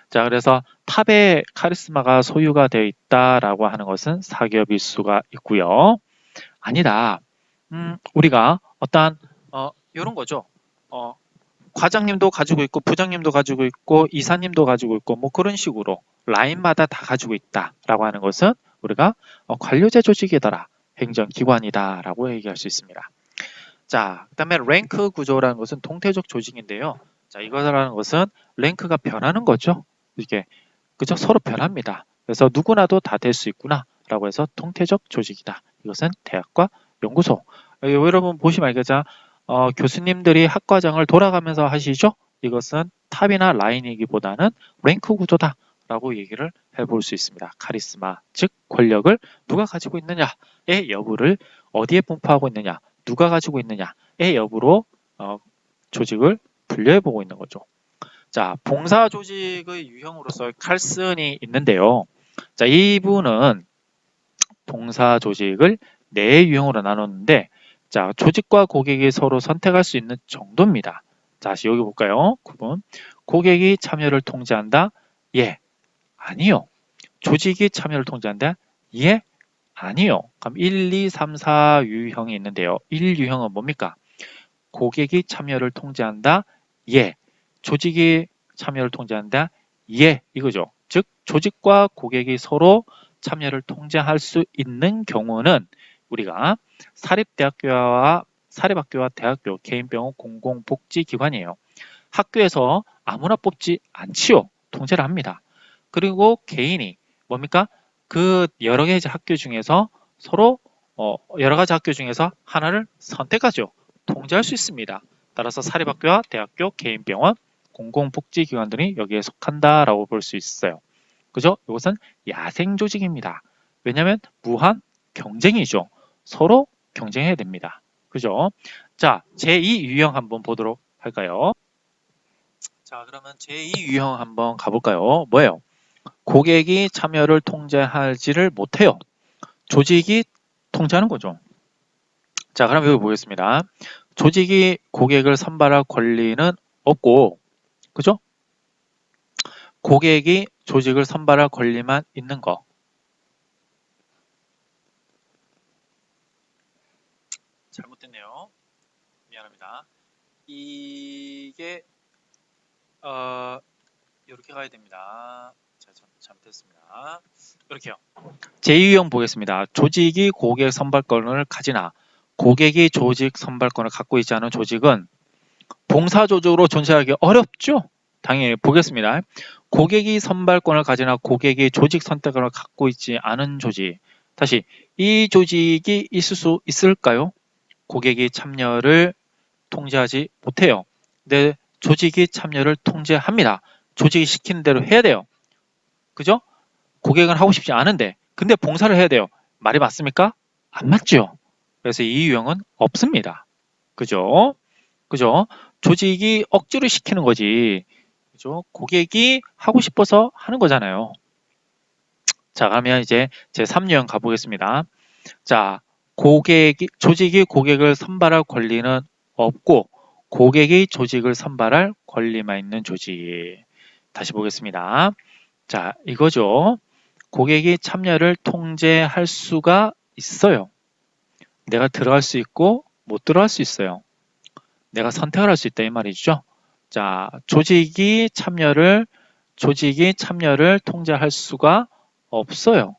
자, 그래서 탑에 카리스마가 소유가 되어 있다라고 하는 것은 사기업일 수가 있고요. 아니다. 우리가 어떠한 이런 거죠. 과장님도 가지고 있고 부장님도 가지고 있고 이사님도 가지고 있고 뭐 그런 식으로 라인마다 다 가지고 있다라고 하는 것은 우리가 관료제 조직이더라. 행정기관이다라고 얘기할 수 있습니다. 자, 그다음에 랭크 구조라는 것은 동태적 조직인데요. 자, 이거라는 것은 랭크가 변하는 거죠. 이게 그죠? 서로 변합니다. 그래서 누구나도 다 될 수 있구나라고 해서 동태적 조직이다. 이것은 대학과 연구소. 여러분 보시면 알겠죠? 교수님들이 학과장을 돌아가면서 하시죠? 이것은 탑이나 라인이기보다는 랭크 구조다라고 얘기를 해볼 수 있습니다. 카리스마, 즉 권력을 누가 가지고 있느냐의 여부를 어디에 분포하고 있느냐, 누가 가지고 있느냐의 여부로 조직을 분류해 보고 있는 거죠. 자, 봉사 조직의 유형으로서 칼슨이 있는데요. 자, 이분은 봉사 조직을 네 유형으로 나눴는데, 자, 조직과 고객이 서로 선택할 수 있는 정도입니다. 자, 다시 여기 볼까요? 9번. 고객이 참여를 통제한다? 예. 아니요. 조직이 참여를 통제한다? 예. 아니요. 그럼 1, 2, 3, 4 유형이 있는데요. 1 유형은 뭡니까? 고객이 참여를 통제한다? 예. 조직이 참여를 통제한다? 예. 이거죠. 즉, 조직과 고객이 서로 참여를 통제할 수 있는 경우는 우리가 사립학교와 대학교, 개인병원, 공공복지기관이에요. 학교에서 아무나 뽑지 않지요. 통제를 합니다. 그리고 개인이 뭡니까? 그 여러 개의 학교 중에서 서로 여러 가지 학교 중에서 하나를 선택하죠. 통제할 수 있습니다. 따라서 사립학교와 대학교, 개인병원, 공공복지기관들이 여기에 속한다라고 볼 수 있어요. 그죠? 이것은 야생 조직입니다. 왜냐하면 무한 경쟁이죠. 서로 경쟁해야 됩니다. 그죠? 자, 제2 유형 한번 보도록 할까요? 자, 그러면 제2 유형 한번 가볼까요? 뭐예요? 고객이 참여를 통제하지를 못해요. 조직이 통제하는 거죠. 자, 그럼 여기 보겠습니다. 조직이 고객을 선발할 권리는 없고, 그죠? 고객이 조직을 선발할 권리만 있는 거. 잘못됐네요. 미안합니다. 이게 이렇게 가야 됩니다. 자, 잘못했습니다. 이렇게요. 제2유형 보겠습니다. 조직이 고객 선발권을 가지나 고객이 조직 선발권을 갖고 있지 않은 조직은 봉사조직으로 존재하기 어렵죠? 당연히 보겠습니다. 고객이 선발권을 가지나 고객이 조직 선택권을 갖고 있지 않은 조직. 다시 이 조직이 있을 수 있을까요? 고객이 참여를 통제하지 못해요. 근데 조직이 참여를 통제합니다. 조직이 시키는 대로 해야 돼요. 그죠? 고객은 하고 싶지 않은데 근데 봉사를 해야 돼요. 말이 맞습니까? 안 맞죠? 그래서 이 유형은 없습니다. 그죠? 그죠? 조직이 억지로 시키는 거지. 그죠? 고객이 하고 싶어서 하는 거잖아요. 자, 그러면 이제 제 3유형 가보겠습니다. 자, 조직이 고객을 선발할 권리는 없고 고객이 조직을 선발할 권리만 있는 조직. 다시 보겠습니다. 자, 이거죠. 고객이 참여를 통제할 수가 있어요. 내가 들어갈 수 있고 못 들어갈 수 있어요. 내가 선택을 할 수 있다 이 말이죠. 자, 조직이 참여를 통제할 수가 없어요.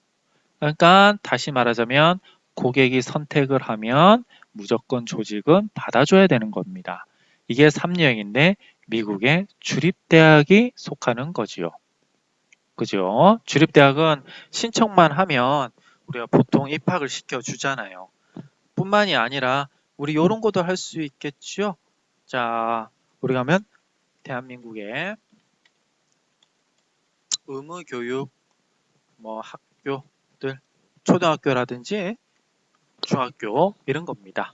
그러니까 다시 말하자면 고객이 선택을 하면 무조건 조직은 받아줘야 되는 겁니다. 이게 3유형인데 미국의 주립대학이 속하는 거지요. 그죠? 주립대학은 신청만 하면 우리가 보통 입학을 시켜주잖아요. 뿐만이 아니라 우리 이런 것도 할 수 있겠죠? 자, 우리가 하면 대한민국의 의무교육 뭐 학교들, 초등학교라든지 중학교 이런 겁니다.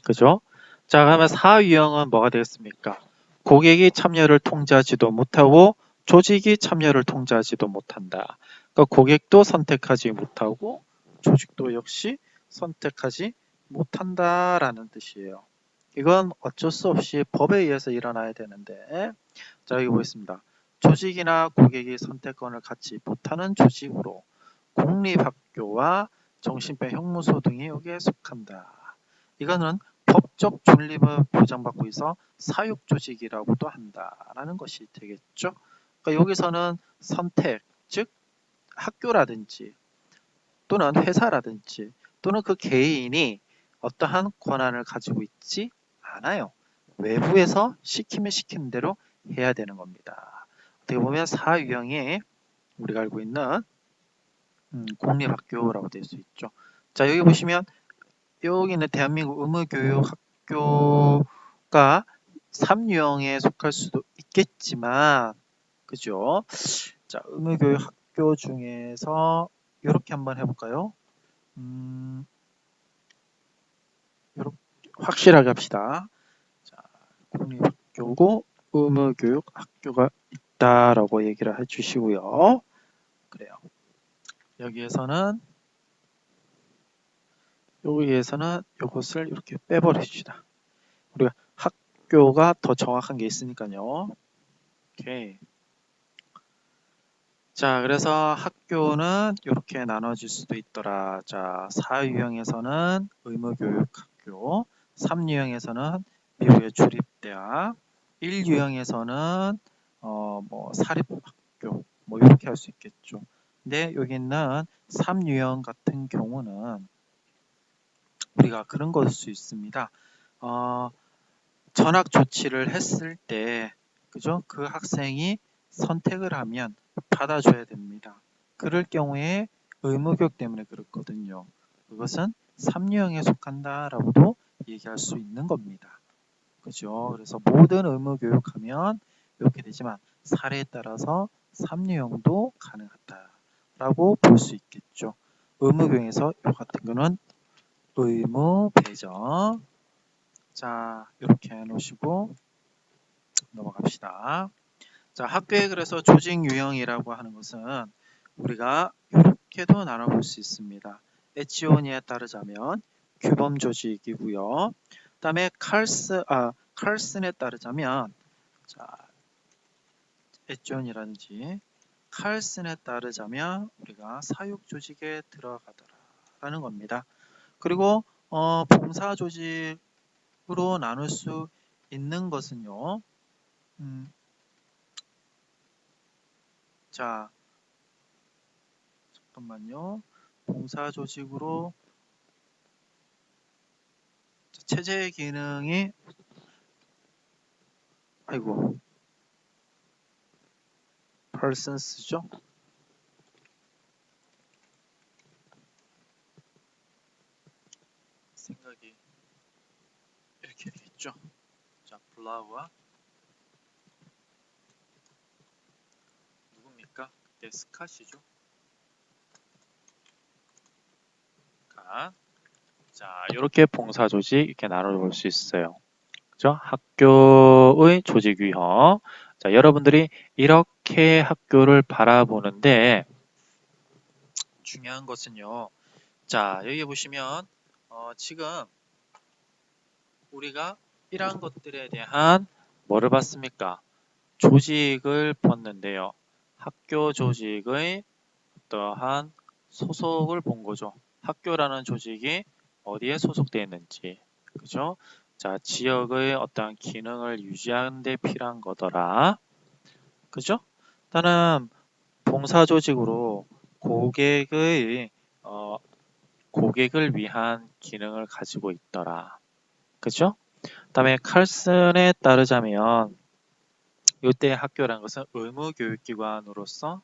그죠? 자, 그러면 사유형은 뭐가 되겠습니까? 고객이 참여를 통제하지도 못하고 조직이 참여를 통제하지도 못한다. 그러니까 고객도 선택하지 못하고 조직도 역시 선택하지 못한다라는 뜻이에요. 이건 어쩔 수 없이 법에 의해서 일어나야 되는데, 자, 여기 보겠습니다. 조직이나 고객이 선택권을 갖지 못하는 조직으로 공립학교와 정신병 형무소 등이 여기에 속한다. 이거는 법적 존립을 보장받고 있어 사육조직이라고도 한다라는 것이 되겠죠. 그러니까 여기서는 선택, 즉 학교라든지 또는 회사라든지 또는 그 개인이 어떠한 권한을 가지고 있지 않아요. 외부에서 시키면 시키는 대로 해야 되는 겁니다. 어떻게 보면 사유형이 우리가 알고 있는 공립학교라고 될 수 있죠. 자, 여기 보시면 여기는 대한민국 의무교육학교가 3유형에 속할 수도 있겠지만, 그죠? 자, 의무교육학교 중에서 이렇게 한번 해볼까요? 요렇게 확실하게 합시다. 자, 공립학교고 의무교육학교가 있다라고 얘기를 해주시고요. 그래요. 여기에서는 이것을 이렇게 빼버립시다. 우리가 학교가 더 정확한 게 있으니까요. 오케이. 자, 그래서 학교는 이렇게 나눠질 수도 있더라. 자, 4유형에서는 의무교육학교, 3유형에서는 미국의 주립대학, 1유형에서는 뭐 사립학교, 뭐 이렇게 할 수 있겠죠. 근데 여기 있는 3유형 같은 경우는 우리가 그런 것일 수 있습니다. 전학 조치를 했을 때, 그죠? 그 학생이 선택을 하면 받아줘야 됩니다. 그럴 경우에 의무교육 때문에 그렇거든요. 그것은 3유형에 속한다라고도 얘기할 수 있는 겁니다. 그죠? 그래서 모든 의무교육하면 이렇게 되지만 사례에 따라서 3유형도 가능하다라고 볼 수 있겠죠. 의무교육에서 이 같은 거는 의무 배정. 자, 이렇게 해놓으시고 넘어갑시다. 자, 학교에 그래서 조직 유형이라고 하는 것은 우리가 이렇게도 나눠볼 수 있습니다. 에치오니에 따르자면 규범 조직이고요. 그다음에 칼슨에 따르자면 자, 에치온이라든지 칼슨에 따르자면 우리가 사육 조직에 들어가더라라는 겁니다. 그리고 봉사 조직으로 나눌 수 있는 것은요. 자, 잠깐만요. 봉사 조직으로 체제 기능이 아이고 persons죠. 생각이 이렇게 되겠죠. 자, 블라우와 누굽니까? 그때 스캇이죠. 자, 이렇게 봉사 조직 이렇게 나눠볼 수 있어요. 그죠? 학교의 조직 유형. 자, 여러분들이 이렇게 학교를 바라보는데 중요한 것은요. 자, 여기 보시면 지금 우리가 이러한 것들에 대한 뭐를 봤습니까? 조직을 봤는데요. 학교 조직의 어떠한 소속을 본 거죠. 학교라는 조직이 어디에 소속되어 있는지. 그죠? 자, 지역의 어떠한 기능을 유지하는 데 필요한 거더라. 그죠? 일단은 봉사 조직으로 고객을 위한 기능을 가지고 있더라. 그죠? 그다음에 칼슨에 따르자면 이때 학교라는 것은 의무교육기관으로서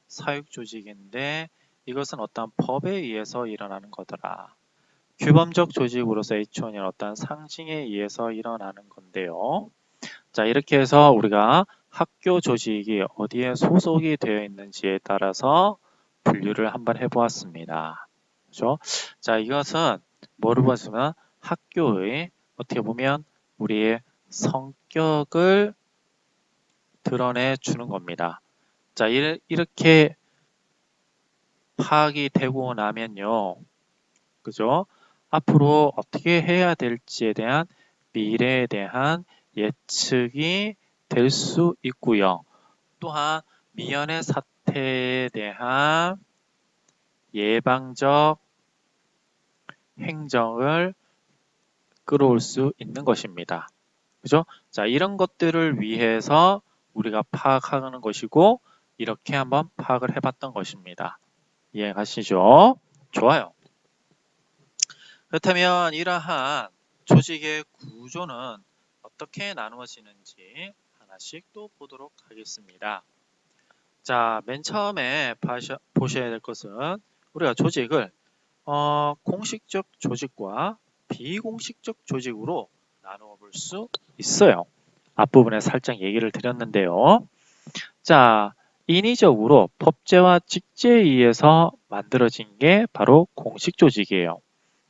사육조직인데 이것은 어떤 법에 의해서 일어나는 거더라. 규범적 조직으로서 H1은 어떤 상징에 의해서 일어나는 건데요. 자, 이렇게 해서 우리가 학교 조직이 어디에 소속이 되어 있는지에 따라서 분류를 한번 해보았습니다. 그죠? 자, 이것은 뭐를 보았으면 학교의 어떻게 보면 우리의 성격을 드러내 주는 겁니다. 자, 이렇게 파악이 되고 나면요. 그죠? 앞으로 어떻게 해야 될지에 대한 미래에 대한 예측이 될 수 있고요. 또한 미연의 사태에 대한 예방적 행정을 끌어올 수 있는 것입니다. 그죠? 자, 이런 것들을 위해서 우리가 파악하는 것이고, 이렇게 한번 파악을 해봤던 것입니다. 이해가시죠? 좋아요. 그렇다면 이러한 조직의 구조는 어떻게 나누어지는지 하나씩 또 보도록 하겠습니다. 자, 맨 처음에 보셔야 될 것은 우리가 조직을 공식적 조직과 비공식적 조직으로 나누어 볼 수 있어요. 앞부분에 살짝 얘기를 드렸는데요. 자, 인위적으로 법제와 직제에 의해서 만들어진 게 바로 공식 조직이에요.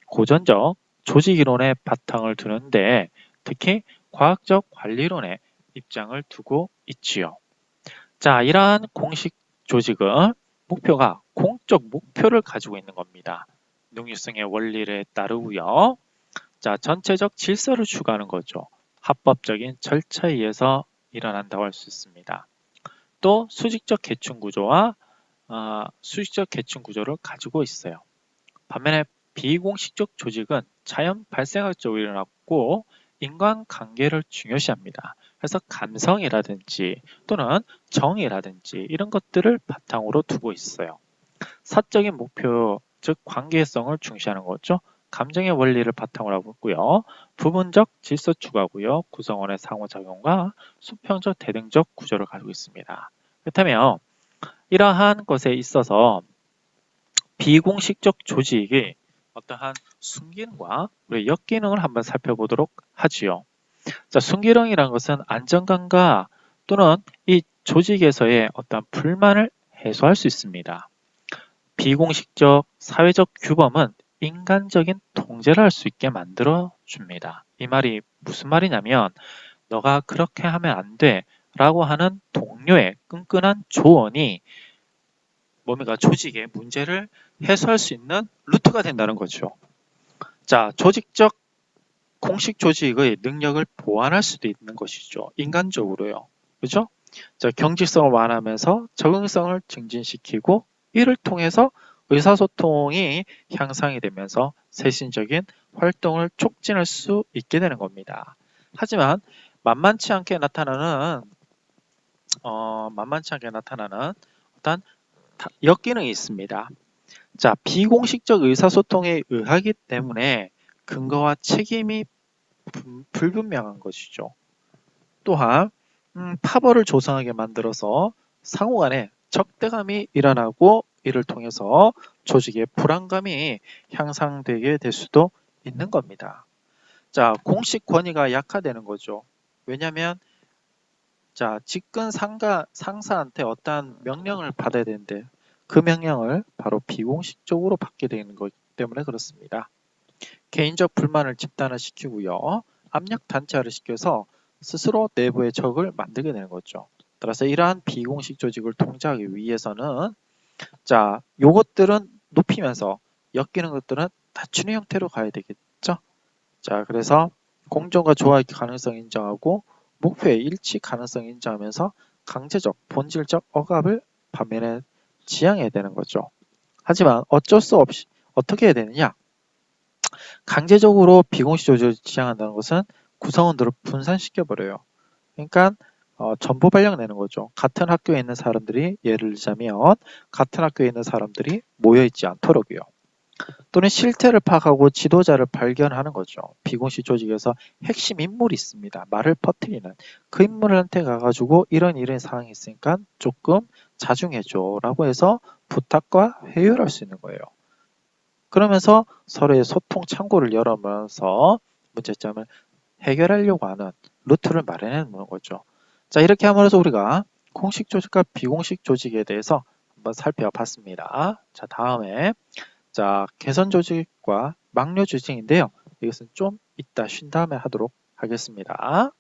고전적 조직이론에 바탕을 두는데 특히 과학적 관리론에 입장을 두고 있지요. 자, 이러한 공식 조직은 목표가 공적 목표를 가지고 있는 겁니다. 능유성의 원리를 따르고요. 자, 전체적 질서를 추구하는 거죠. 합법적인 절차에 의해서 일어난다고 할 수 있습니다. 또 수직적 계층 구조와 수직적 계층 구조를 가지고 있어요. 반면에 비공식적 조직은 자연 발생학적으로 일어났고 인간관계를 중요시합니다. 그래서 감성이라든지 또는 정의라든지 이런 것들을 바탕으로 두고 있어요. 사적인 목표, 즉 관계성을 중시하는 거죠. 감정의 원리를 바탕으로 하고 있고요. 부분적 질서 추구하고요. 구성원의 상호작용과 수평적 대등적 구조를 가지고 있습니다. 그렇다면 이러한 것에 있어서 비공식적 조직이 어떠한 순기능과 우리 역기능을 한번 살펴보도록 하지요. 자, 순기능이라는 것은 안정감과 또는 이 조직에서의 어떤 불만을 해소할 수 있습니다. 비공식적 사회적 규범은 인간적인 통제를 할 수 있게 만들어 줍니다. 이 말이 무슨 말이냐면 너가 그렇게 하면 안 돼 라고 하는 동료의 끈끈한 조언이 뭡니까? 조직의 문제를 해소할 수 있는 루트가 된다는 거죠. 자, 조직적 공식 조직의 능력을 보완할 수도 있는 것이죠. 인간적으로요. 그죠? 자, 경직성을 완화하면서 적응성을 증진시키고 이를 통해서 의사소통이 향상이 되면서 세신적인 활동을 촉진할 수 있게 되는 겁니다. 하지만 만만치 않게 나타나는 어떤 역기능이 있습니다. 자, 비공식적 의사소통에 의하기 때문에 근거와 책임이 불분명한 것이죠. 또한 파벌을 조성하게 만들어서 상호 간에 적대감이 일어나고 이를 통해서 조직의 불안감이 향상되게 될 수도 있는 겁니다. 자, 공식 권위가 약화되는 거죠. 왜냐하면 자, 직근 상사한테 어떠한 명령을 받아야 되는데 그 명령을 바로 비공식적으로 받게 되는 것 때문에 그렇습니다. 개인적 불만을 집단화시키고요. 압력 단체화를 시켜서 스스로 내부의 적을 만들게 되는 거죠. 따라서 이러한 비공식 조직을 통제하기 위해서는 자, 요것들은 높이면서 엮이는 것들은 낮추는 형태로 가야 되겠죠. 자, 그래서 공정과 조화의 가능성 인정하고 목표의 일치 가능성 인정하면서 강제적, 본질적 억압을 반면에 지향해야 되는 거죠. 하지만 어쩔 수 없이 어떻게 해야 되느냐? 강제적으로 비공식 조직을 지향한다는 것은 구성원들을 분산시켜버려요. 그러니까 전부 발령 내는 거죠. 같은 학교에 있는 사람들이 예를 들자면 같은 학교에 있는 사람들이 모여있지 않도록요. 또는 실태를 파악하고 지도자를 발견하는 거죠. 비공식 조직에서 핵심 인물이 있습니다. 말을 퍼뜨리는 그 인물한테 가가지고 이런 상황이 있으니까 조금 자중해줘 라고 해서 부탁과 회유를 할 수 있는 거예요. 그러면서 서로의 소통 창구를 열어면서 문제점을 해결하려고 하는 루트를 마련해 놓는 거죠. 자, 이렇게 함으로써 우리가 공식 조직과 비공식 조직에 대해서 한번 살펴봤습니다. 자, 다음에 자, 개선 조직과 막료 조직인데요. 이것은 좀 이따 쉰 다음에 하도록 하겠습니다.